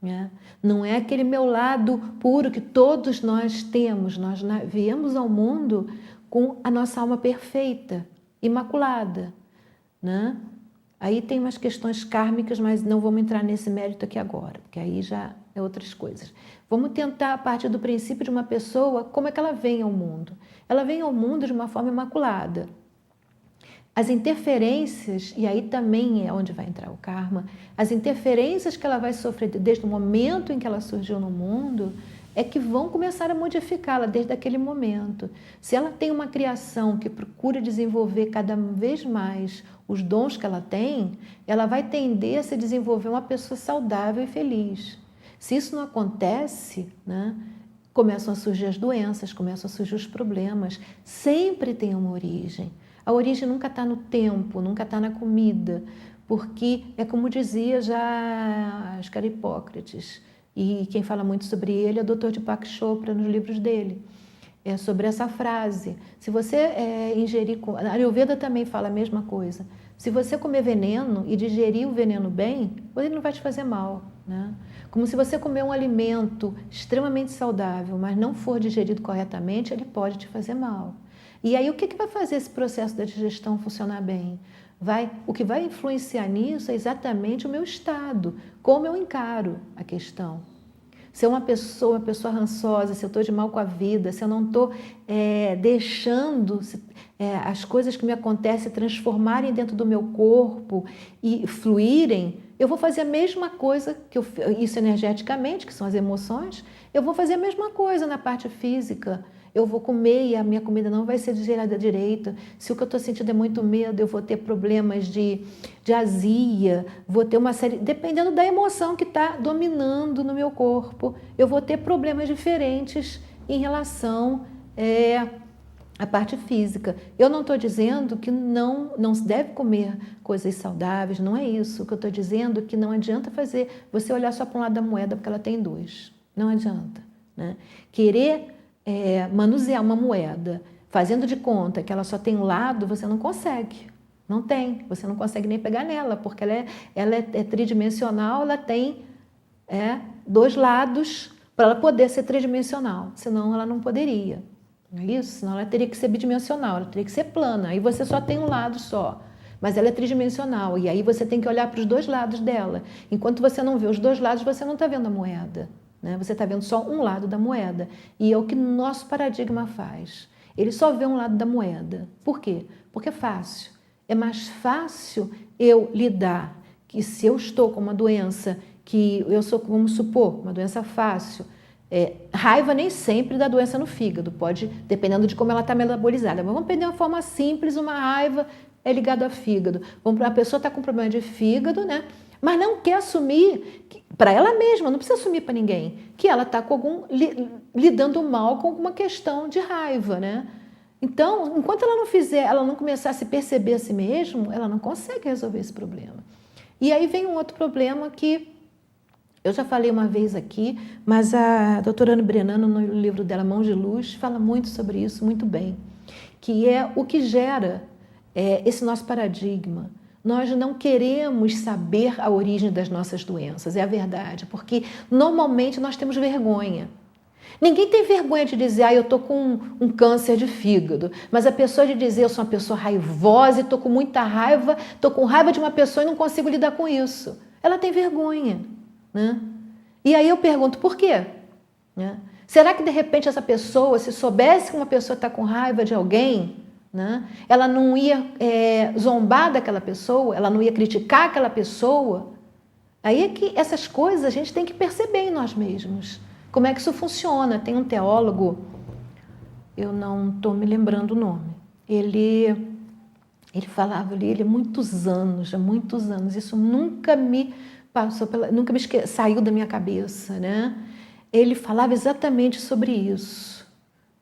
B: né? Não é aquele meu lado puro que todos nós temos. Nós viemos ao mundo com a nossa alma perfeita, imaculada, né? Aí tem umas questões kármicas, mas não vamos entrar nesse mérito aqui agora, porque aí já é outras coisas. Vamos tentar, a partir do princípio de uma pessoa, como é que ela vem ao mundo? Ela vem ao mundo de uma forma imaculada. As interferências, e aí também é onde vai entrar o karma, as interferências que ela vai sofrer desde o momento em que ela surgiu no mundo, é que vão começar a modificá-la desde aquele momento. Se ela tem uma criação que procura desenvolver cada vez mais os dons que ela tem, ela vai tender a se desenvolver uma pessoa saudável e feliz. Se isso não acontece, né, começam a surgir as doenças, começam a surgir os problemas. Sempre tem uma origem. A origem nunca está no tempo, nunca está na comida, porque é como dizia já, acho que era Hipócrates, e quem fala muito sobre ele é o Dr. Deepak Chopra nos livros dele, é sobre essa frase. Se você ingerir... A Ayurveda também fala a mesma coisa. Se você comer veneno e digerir o veneno bem, ele não vai te fazer mal, né? Como se você comer um alimento extremamente saudável, mas não for digerido corretamente, ele pode te fazer mal. E aí o que vai fazer esse processo da digestão funcionar bem? O que vai influenciar nisso é exatamente o meu estado, como eu encaro a questão. Se eu uma pessoa rançosa, se eu estou de mal com a vida, se eu não estou deixando as coisas que me acontecem transformarem dentro do meu corpo e fluírem, eu vou fazer a mesma coisa, isso energeticamente, que são as emoções, eu vou fazer a mesma coisa na parte física. Eu vou comer e a minha comida não vai ser digerida direito. Se o que eu estou sentindo é muito medo, eu vou ter problemas de azia, vou ter uma série... Dependendo da emoção que está dominando no meu corpo, eu vou ter problemas diferentes em relação à parte física. Eu não estou dizendo que não se deve comer coisas saudáveis, não é isso. O que eu estou dizendo é que não adianta você olhar só para um lado da moeda, porque ela tem dois. Não adianta, né? Querer... manusear uma moeda, fazendo de conta que ela só tem um lado, você não consegue. Não tem. Você não consegue nem pegar nela, porque ela é tridimensional, ela tem dois lados para ela poder ser tridimensional. Senão ela não poderia. Não é isso? Senão ela teria que ser bidimensional, ela teria que ser plana. Aí você só tem um lado só. Mas ela é tridimensional. E aí você tem que olhar para os dois lados dela. Enquanto você não vê os dois lados, você não está vendo a moeda. Você está vendo só um lado da moeda. E é o que nosso paradigma faz. Ele só vê um lado da moeda. Por quê? Porque é fácil. É mais fácil eu lidar que se eu estou com uma doença que eu sou, vamos supor, uma doença fácil, raiva nem sempre dá doença no fígado, pode, dependendo de como ela está metabolizada. Mas vamos pegar uma forma simples, uma raiva é ligada ao fígado. A pessoa está com problema de fígado, né? Mas não quer assumir, para ela mesma, não precisa assumir para ninguém, que ela está lidando mal com alguma questão de raiva, né? Então, enquanto ela não começar a se perceber a si mesma, ela não consegue resolver esse problema. E aí vem um outro problema que eu já falei uma vez aqui, mas a doutora Ana Brenano, no livro dela, Mãos de Luz, fala muito sobre isso, muito bem, que é o que gera esse nosso paradigma. Nós não queremos saber a origem das nossas doenças, é a verdade, porque normalmente nós temos vergonha. Ninguém tem vergonha de dizer, eu estou com um câncer de fígado, mas a pessoa de dizer, eu sou uma pessoa raivosa e estou com muita raiva, estou com raiva de uma pessoa e não consigo lidar com isso. Ela tem vergonha, né? E aí eu pergunto, por quê? Né? Será que de repente essa pessoa, se soubesse que uma pessoa está com raiva de alguém, né, ela não ia zombar daquela pessoa, ela não ia criticar aquela pessoa? Aí é que essas coisas a gente tem que perceber em nós mesmos. Como é que isso funciona? Tem um teólogo, eu não estou me lembrando o nome, ele falava ali, há muitos anos, isso nunca me passou, saiu da minha cabeça, né? Ele falava exatamente sobre isso,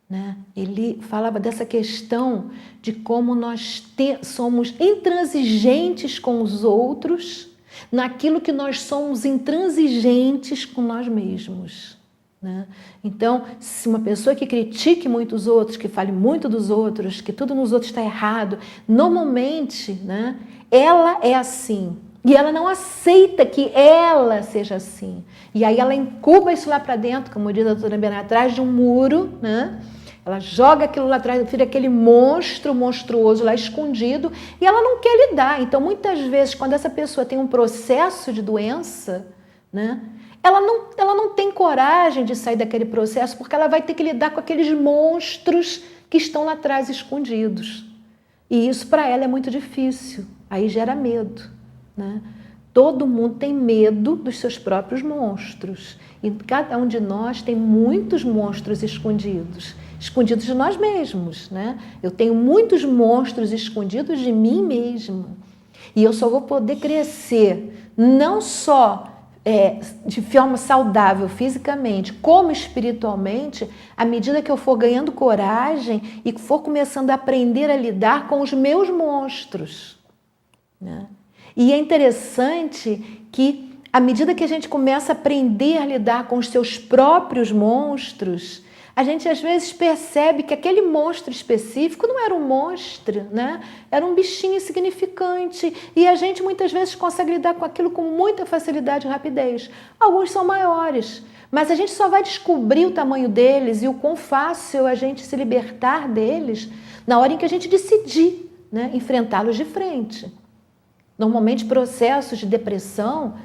B: né? Ele falava dessa questão de como nós somos intransigentes com os outros, naquilo que nós somos intransigentes com nós mesmos. Né? Então, se uma pessoa que critique muito os outros, que fale muito dos outros, que tudo nos outros está errado, normalmente, né, ela é assim. E ela não aceita que ela seja assim. E aí ela incuba isso lá para dentro, como diz a doutora Bena, atrás de um muro, né? Ela joga aquilo lá atrás, vira aquele monstro monstruoso lá escondido, e ela não quer lidar. Então, muitas vezes, quando essa pessoa tem um processo de doença, né, ela não tem coragem de sair daquele processo, porque ela vai ter que lidar com aqueles monstros que estão lá atrás escondidos. E isso para ela é muito difícil, aí gera medo. Né? Todo mundo tem medo dos seus próprios monstros. E cada um de nós tem muitos monstros escondidos. Escondidos de nós mesmos, né? Eu tenho muitos monstros escondidos de mim mesma. E eu só vou poder crescer, não só de forma saudável fisicamente, como espiritualmente, à medida que eu for ganhando coragem e for começando a aprender a lidar com os meus monstros, né? E é interessante que, à medida que a gente começa a aprender a lidar com os seus próprios monstros, a gente às vezes percebe que aquele monstro específico não era um monstro, né? Era um bichinho insignificante. E a gente muitas vezes consegue lidar com aquilo com muita facilidade e rapidez. Alguns são maiores, mas a gente só vai descobrir o tamanho deles e o quão fácil a gente se libertar deles na hora em que a gente decidir, né, enfrentá-los de frente. Normalmente, processos de depressão,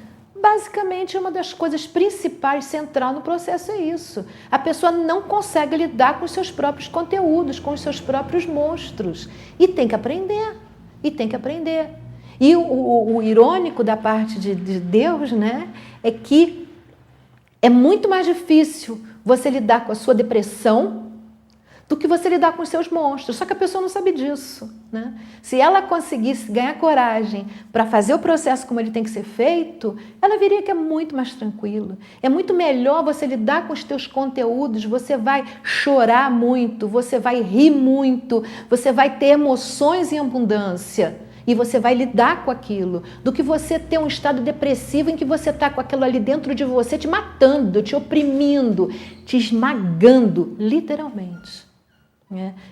B: basicamente, uma das coisas principais, central no processo é isso. A pessoa não consegue lidar com os seus próprios conteúdos, com os seus próprios monstros. E tem que aprender, e tem que aprender. E o irônico da parte de Deus, né, é que é muito mais difícil você lidar com a sua depressão do que você lidar com os seus monstros. Só que a pessoa não sabe disso, né? Se ela conseguisse ganhar coragem para fazer o processo como ele tem que ser feito, ela veria que é muito mais tranquilo. É muito melhor você lidar com os teus conteúdos, você vai chorar muito, você vai rir muito, você vai ter emoções em abundância e você vai lidar com aquilo, do que você ter um estado depressivo em que você está com aquilo ali dentro de você te matando, te oprimindo, te esmagando, literalmente.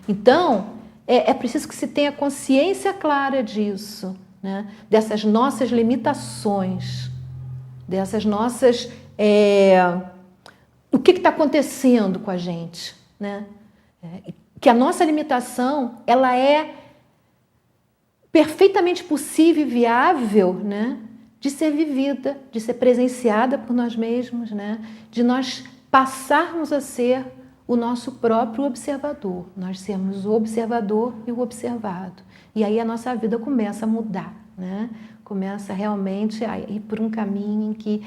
B: Então, é preciso que se tenha consciência clara disso, né? Dessas nossas limitações, dessas nossas... o que está acontecendo com a gente, né? Que a nossa limitação, ela é perfeitamente possível e viável, né, de ser vivida, de ser presenciada por nós mesmos, né? De nós passarmos a ser o nosso próprio observador, nós sermos o observador e o observado. E aí a nossa vida começa a mudar, né? Começa realmente a ir por um caminho em que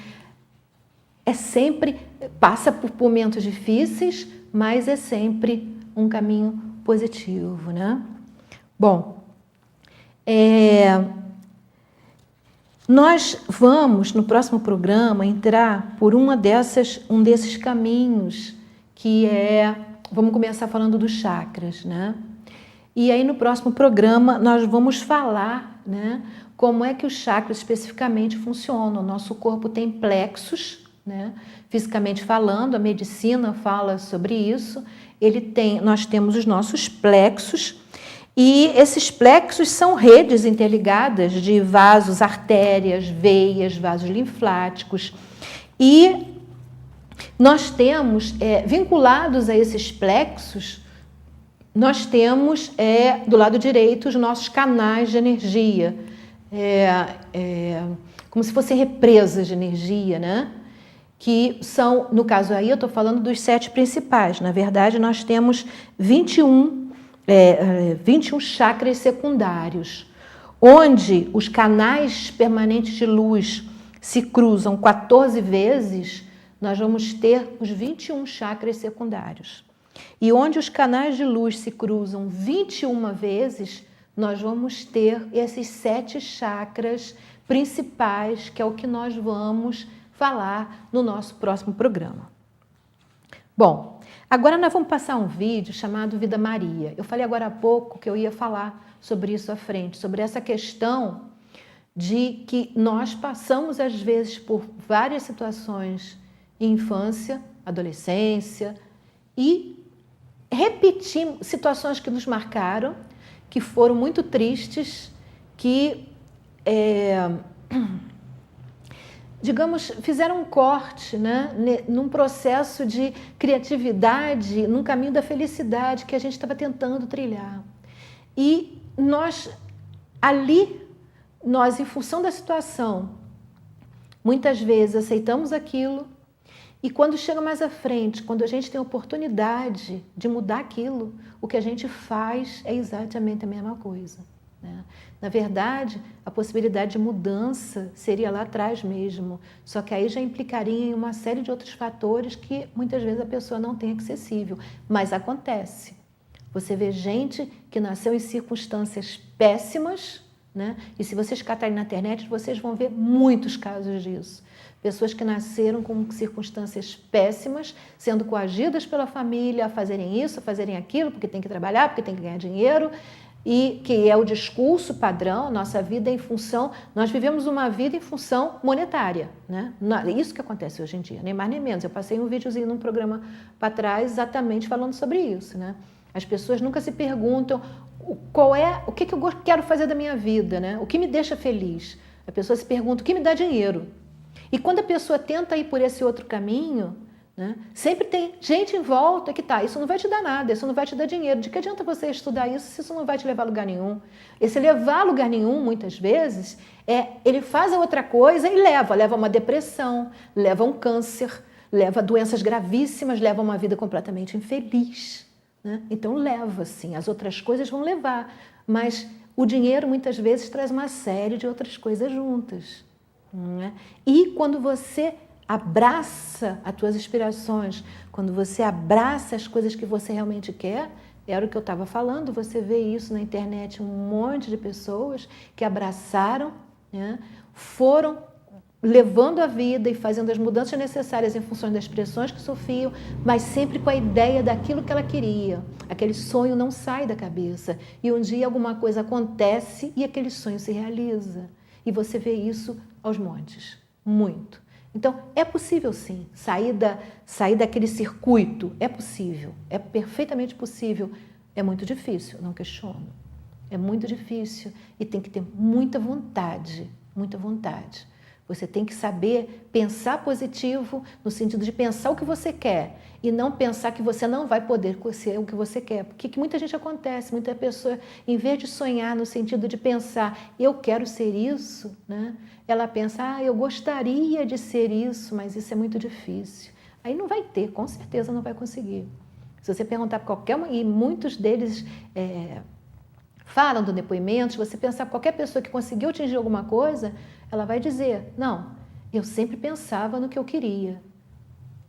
B: passa por momentos difíceis, mas é sempre um caminho positivo, né? Bom, nós vamos, no próximo programa, entrar por um desses caminhos, que vamos começar falando dos chakras, né? E aí no próximo programa nós vamos falar, né, como é que os chakras especificamente funcionam. O nosso corpo tem plexos, né? Fisicamente falando, a medicina fala sobre isso. Nós temos os nossos plexos e esses plexos são redes interligadas de vasos, artérias, veias, vasos linfáticos e nós temos, vinculados a esses plexos, nós temos, do lado direito, os nossos canais de energia, como se fossem represas de energia, né? Que são, no caso aí, eu estou falando dos 7 principais. Na verdade, nós temos 21 chakras secundários, onde os canais permanentes de luz se cruzam 14 vezes, nós vamos ter os 21 chakras secundários. E onde os canais de luz se cruzam 21 vezes, nós vamos ter esses 7 chakras principais, que é o que nós vamos falar no nosso próximo programa. Bom, agora nós vamos passar um vídeo chamado Vida Maria. Eu falei agora há pouco que eu ia falar sobre isso à frente, sobre essa questão de que nós passamos, às vezes, por várias situações infância, adolescência e repetimos situações que nos marcaram, que foram muito tristes, que, digamos, fizeram um corte, né, num processo de criatividade, num caminho da felicidade que a gente estava tentando trilhar. E nós, em função da situação, muitas vezes aceitamos aquilo. E quando chega mais à frente, quando a gente tem a oportunidade de mudar aquilo, o que a gente faz é exatamente a mesma coisa. né? Na verdade, a possibilidade de mudança seria lá atrás mesmo, só que aí já implicaria em uma série de outros fatores que muitas vezes a pessoa não tem acessível, mas acontece. Você vê gente que nasceu em circunstâncias péssimas, né? E se vocês catarem na internet, vocês vão ver muitos casos disso. Pessoas que nasceram com circunstâncias péssimas, sendo coagidas pela família a fazerem isso, a fazerem aquilo, porque tem que trabalhar, porque tem que ganhar dinheiro, e que é o discurso padrão, nossa vida é em função, nós vivemos uma vida em função monetária, né? Isso que acontece hoje em dia, nem mais nem menos. Eu passei um videozinho num programa para trás exatamente falando sobre isso, né? As pessoas nunca se perguntam o que eu quero fazer da minha vida, né? O que me deixa feliz. A pessoa se pergunta o que me dá dinheiro. E quando a pessoa tenta ir por esse outro caminho, né, sempre tem gente em volta que isso não vai te dar nada, isso não vai te dar dinheiro. De que adianta você estudar isso se isso não vai te levar a lugar nenhum? Esse levar a lugar nenhum, muitas vezes, ele faz a outra coisa e leva a uma depressão, leva a um câncer, leva a doenças gravíssimas, leva a uma vida completamente infeliz. Né? Então leva, sim, as outras coisas vão levar, mas o dinheiro muitas vezes traz uma série de outras coisas juntas. Né? E quando você abraça as tuas inspirações, quando você abraça as coisas que você realmente quer, era o que eu estava falando, você vê isso na internet, um monte de pessoas que abraçaram, né? Foram levando a vida e fazendo as mudanças necessárias em função das pressões que sofriam, mas sempre com a ideia daquilo que ela queria. Aquele sonho não sai da cabeça e um dia alguma coisa acontece e aquele sonho se realiza. E você vê isso aos montes, muito. Então, é possível sim, sair daquele circuito, é possível, é perfeitamente possível. É muito difícil, não questiono. É muito difícil e tem que ter muita vontade, muita vontade. Você tem que saber pensar positivo no sentido de pensar o que você quer e não pensar que você não vai poder ser o que você quer. Porque que muita gente acontece, muita pessoa, em vez de sonhar no sentido de pensar, eu quero ser isso, né? Ela pensa, eu gostaria de ser isso, mas isso é muito difícil. Aí não vai ter, com certeza não vai conseguir. Se você perguntar para qualquer um, e muitos deles falam do depoimento, se você pensar qualquer pessoa que conseguiu atingir alguma coisa, ela vai dizer, não, eu sempre pensava no que eu queria,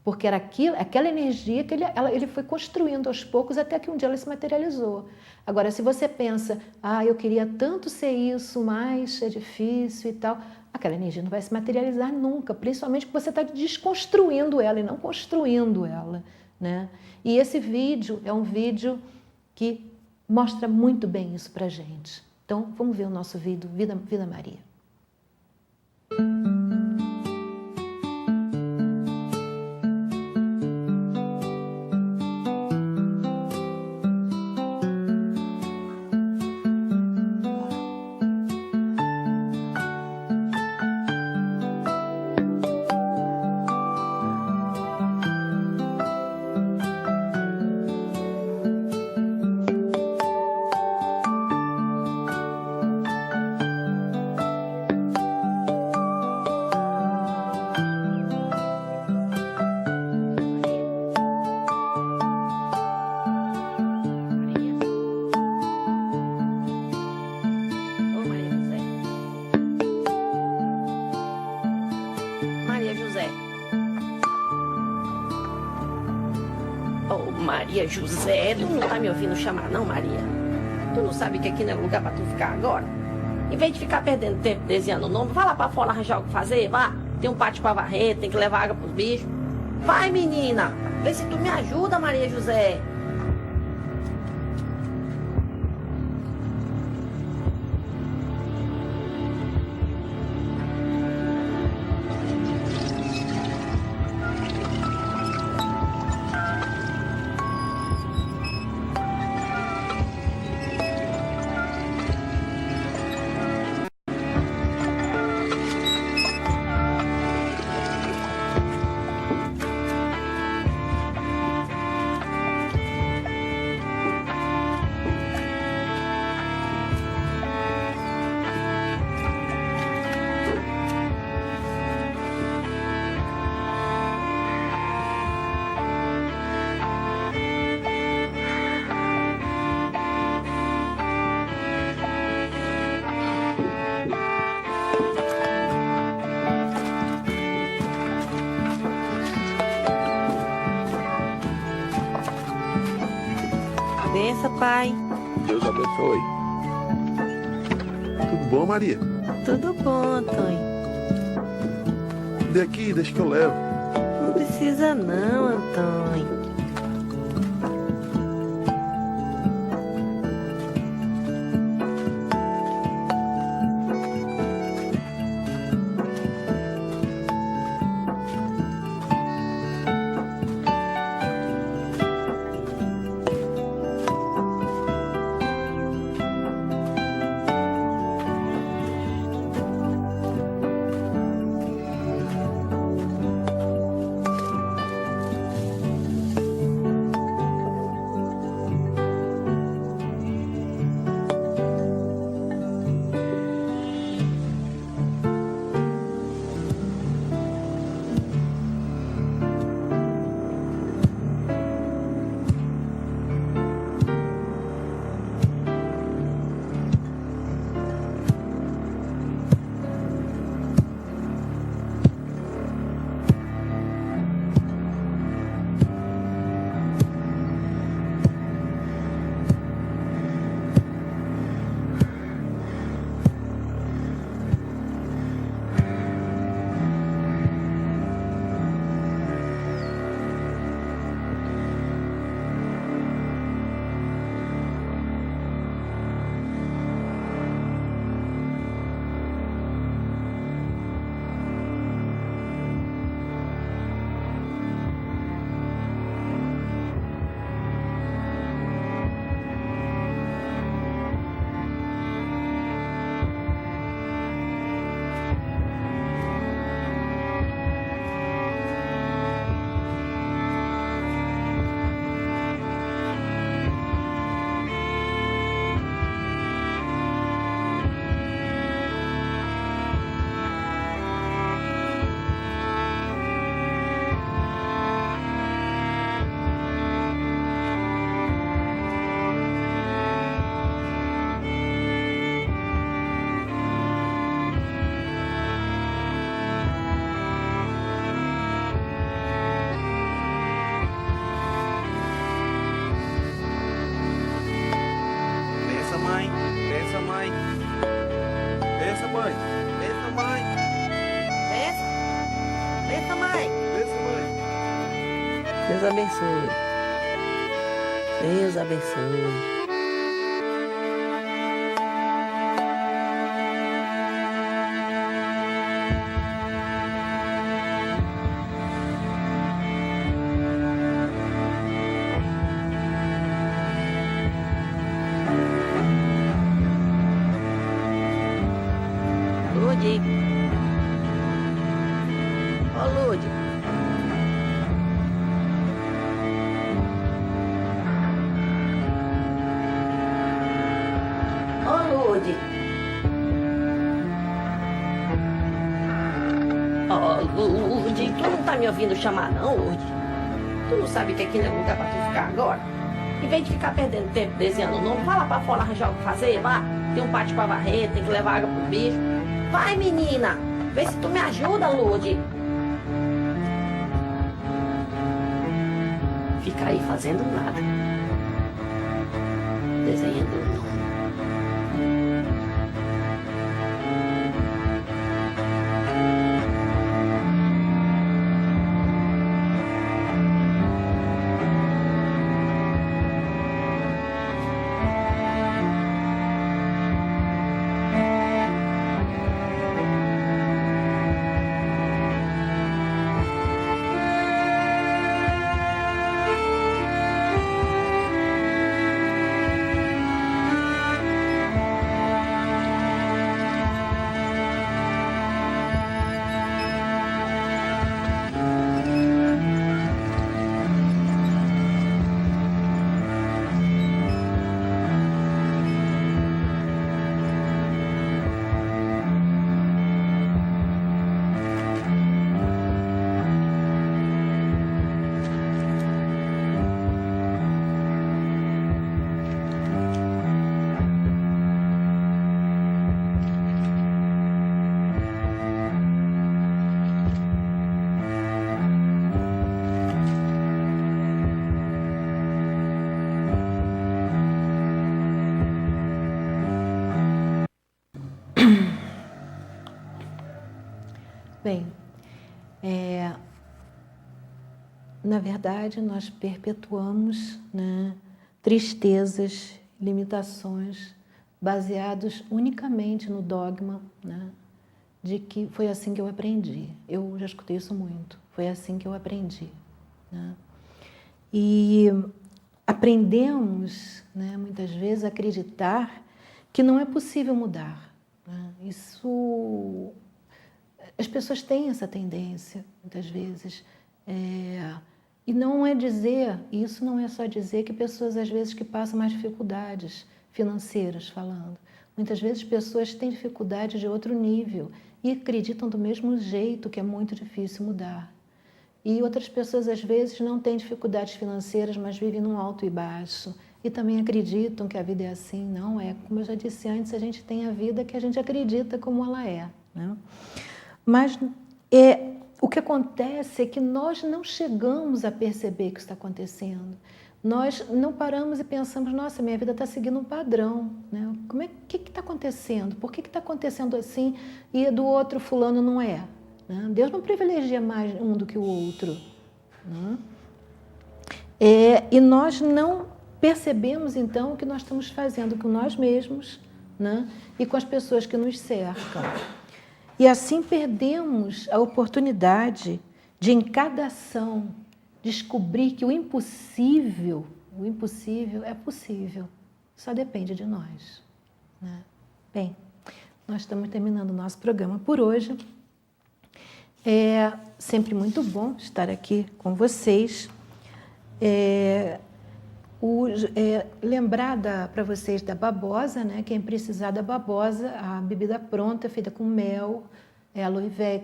B: porque era aquela energia que ele foi construindo aos poucos até que um dia ela se materializou. Agora, se você pensa, eu queria tanto ser isso, mas é difícil e tal, aquela energia não vai se materializar nunca, principalmente porque você está desconstruindo ela e não construindo ela, né? E esse vídeo é um vídeo que mostra muito bem isso para a gente. Então, vamos ver o nosso vídeo, Vida Maria.
C: Maria José, tu não tá me ouvindo chamar não, Maria? Tu não sabe que aqui não é lugar pra tu ficar agora? Em vez de ficar perdendo tempo desenhando o nome, vai lá pra fora arranjar o que fazer, vá. Tem um pátio pra varrer, tem que levar água pros bichos. Vai, menina, vê se tu me ajuda, Maria José. Pai.
D: Deus abençoe. Tudo bom, Maria?
C: Tudo bom, Antônio.
D: Dê aqui, deixa que eu levo.
C: Não precisa não, Antônio.
D: Bença, mãe. Bença, mãe. Bença, mãe. Bença, mãe.
C: Bença, mãe.
D: Bença, mãe.
C: Deus abençoe. Deus abençoe. Lude. Ô, Lude. Ô, Lude. Ô, Lude, tu não tá me ouvindo chamar não, Lude? Tu não sabe que aqui não é lugar pra tu ficar agora? Em vez de ficar perdendo tempo desenhando o nome, vai lá pra fora arranjar o que fazer, vá. Tem um pátio pra varrer, tem que levar água pro bicho. Vai, menina! Vê se tu me ajuda, Lude. Fica aí fazendo nada. Desenhando o nome.
B: Bem, na verdade, nós perpetuamos, né, tristezas, limitações, baseados unicamente no dogma, né, de que foi assim que eu aprendi. Eu já escutei isso muito. Foi assim que eu aprendi, né? E aprendemos, né, muitas vezes, a acreditar que não é possível mudar, né? Isso, as pessoas têm essa tendência, muitas vezes. E não é dizer, isso não é só dizer que pessoas, às vezes, que passam mais dificuldades financeiras, falando. Muitas vezes, pessoas têm dificuldade de outro nível e acreditam do mesmo jeito que é muito difícil mudar. E outras pessoas, às vezes, não têm dificuldades financeiras, mas vivem num alto e baixo. E também acreditam que a vida é assim. Não é. Como eu já disse antes, a gente tem a vida que a gente acredita como ela é, né? Mas o que acontece é que nós não chegamos a perceber que está acontecendo. Nós não paramos e pensamos, nossa, minha vida está seguindo um padrão, né? O que está acontecendo? Por que está acontecendo assim e do outro fulano não é? Né? Deus não privilegia mais um do que o outro, né? E nós não percebemos, então, o que nós estamos fazendo com nós mesmos, né, e com as pessoas que nos cercam. E assim perdemos a oportunidade de, em cada ação, descobrir que o impossível é possível. Só depende de nós, né? Bem, nós estamos terminando o nosso programa por hoje. É sempre muito bom estar aqui com vocês. Lembrar para vocês da babosa, né? Quem precisar da babosa, a bebida pronta, feita com mel, aloe vera,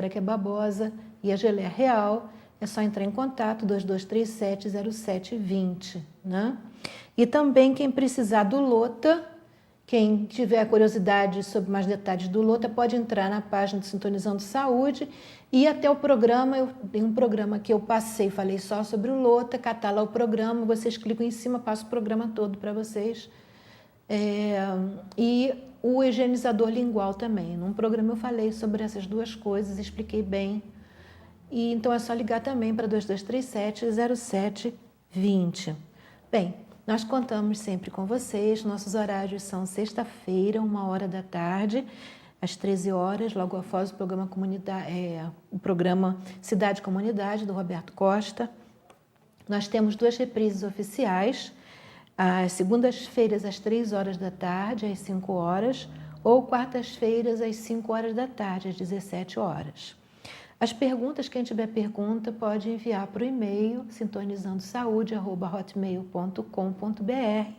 B: que é babosa, e a geleia real. É só entrar em contato, 2237-0720, né? E também quem precisar do Lota, quem tiver curiosidade sobre mais detalhes do Lota, pode entrar na página do Sintonizando Saúde e até o programa. Tem um programa que eu passei, falei só sobre o Lota, catar lá o programa, vocês clicam em cima, passa o programa todo para vocês. E o higienizador lingual também. Num programa eu falei sobre essas duas coisas, expliquei bem. E então é só ligar também para 2237-0720. Bem, nós contamos sempre com vocês. Nossos horários são sexta-feira, 13h, às 13 horas, logo após o programa o programa Cidade e Comunidade, do Roberto Costa. Nós temos 2 reprises oficiais, às segundas-feiras, às 15h, às 5 horas, ou quartas-feiras, às 5 horas da tarde, às 17 horas. As perguntas, quem tiver pergunta, pode enviar para o e-mail sintonizandosaude@hotmail.com.br.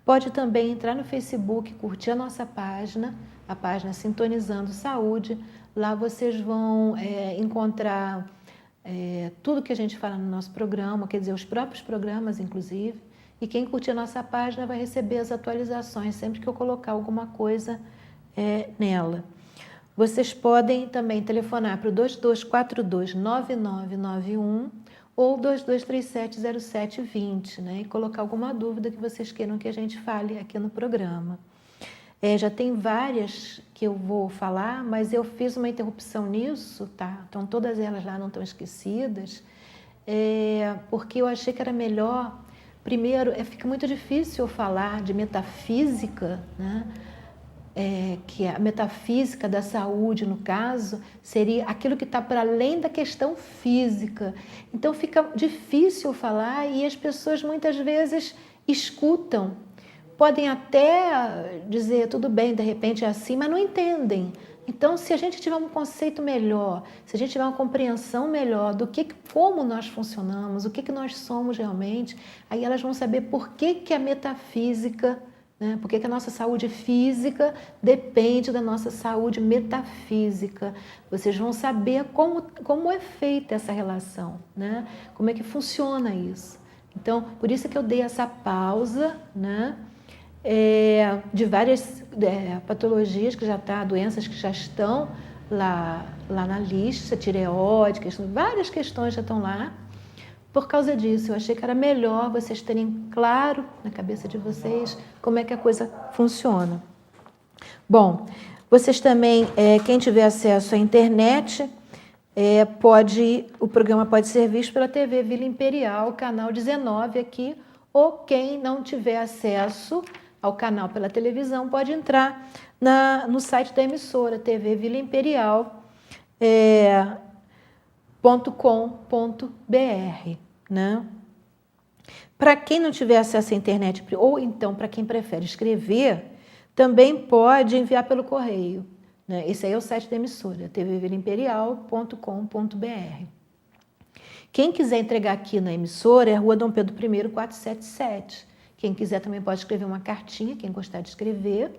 B: Pode também entrar no Facebook, curtir a nossa página, a página Sintonizando Saúde. Lá vocês vão encontrar tudo que a gente fala no nosso programa, quer dizer, os próprios programas, inclusive. E quem curtir a nossa página vai receber as atualizações sempre que eu colocar alguma coisa nela. Vocês podem também telefonar para o 2242-9991 ou 2237-0720, né? E colocar alguma dúvida que vocês queiram que a gente fale aqui no programa. Já tem várias que eu vou falar, mas eu fiz uma interrupção nisso, tá? Então todas elas lá não estão esquecidas, porque eu achei que era melhor. Primeiro, fica muito difícil eu falar de metafísica, né? Que a metafísica da saúde, no caso, seria aquilo que está para além da questão física. Então fica difícil falar e as pessoas muitas vezes escutam. Podem até dizer, tudo bem, de repente é assim, mas não entendem. Então, se a gente tiver um conceito melhor, se a gente tiver uma compreensão melhor do como nós funcionamos, o que nós somos realmente, aí elas vão saber por que a metafísica, né? Por que a nossa saúde física depende da nossa saúde metafísica. Vocês vão saber como é feita essa relação, né? Como é que funciona isso. Então, por isso que eu dei essa pausa, né? De várias patologias que já estão, doenças que já estão lá na lista, tireoide, várias questões já estão lá. Por causa disso, eu achei que era melhor vocês terem claro na cabeça de vocês como é que a coisa funciona. Bom, Vocês também, quem tiver acesso à internet, o programa pode ser visto pela TV Vila Imperial, canal 19 aqui, ou quem não tiver acesso ao canal pela televisão pode entrar no site da emissora, tvvilimperial.com.br, né? Para quem não tiver acesso à internet, ou então para quem prefere escrever, também pode enviar pelo correio, né? Esse aí é o site da emissora, tvvilimperial.com.br. Quem quiser entregar aqui na emissora é Rua Dom Pedro I, 477. Quem quiser também pode escrever uma cartinha, quem gostar de escrever,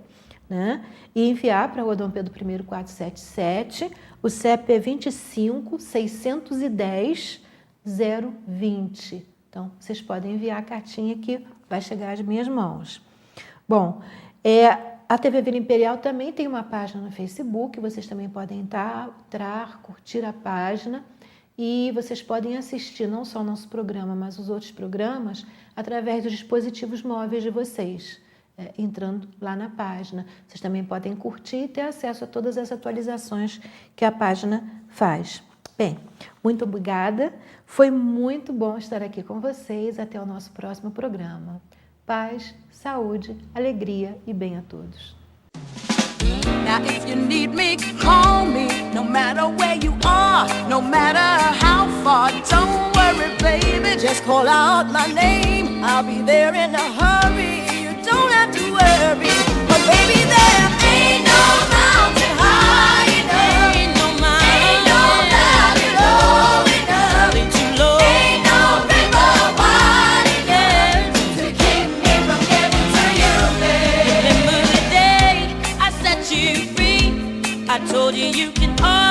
B: né? E enviar para a Rua Dom Pedro I, 477. O CEP é 25 610 020. Então, vocês podem enviar a cartinha que vai chegar às minhas mãos. Bom, a TV Vila Imperial também tem uma página no Facebook, vocês também podem entrar, curtir a página e vocês podem assistir não só o nosso programa, mas os outros programas através dos dispositivos móveis de vocês, entrando lá na página. Vocês também podem curtir e ter acesso a todas as atualizações que a página faz. Bem, muito obrigada. Foi muito bom estar aqui com vocês. Até o nosso próximo programa. Paz, saúde, alegria e bem a todos.
A: Now if you need me, call me. No matter where you are, no matter how far. Don't worry, baby, just call out my name. I'll be there in a hurry. You don't have to worry. But baby, there ain't no mountain high enough. Ain't no valley low enough. Too low. Ain't no river wide enough to keep me from getting to you, baby. Remember the day I set you free. I told you you can always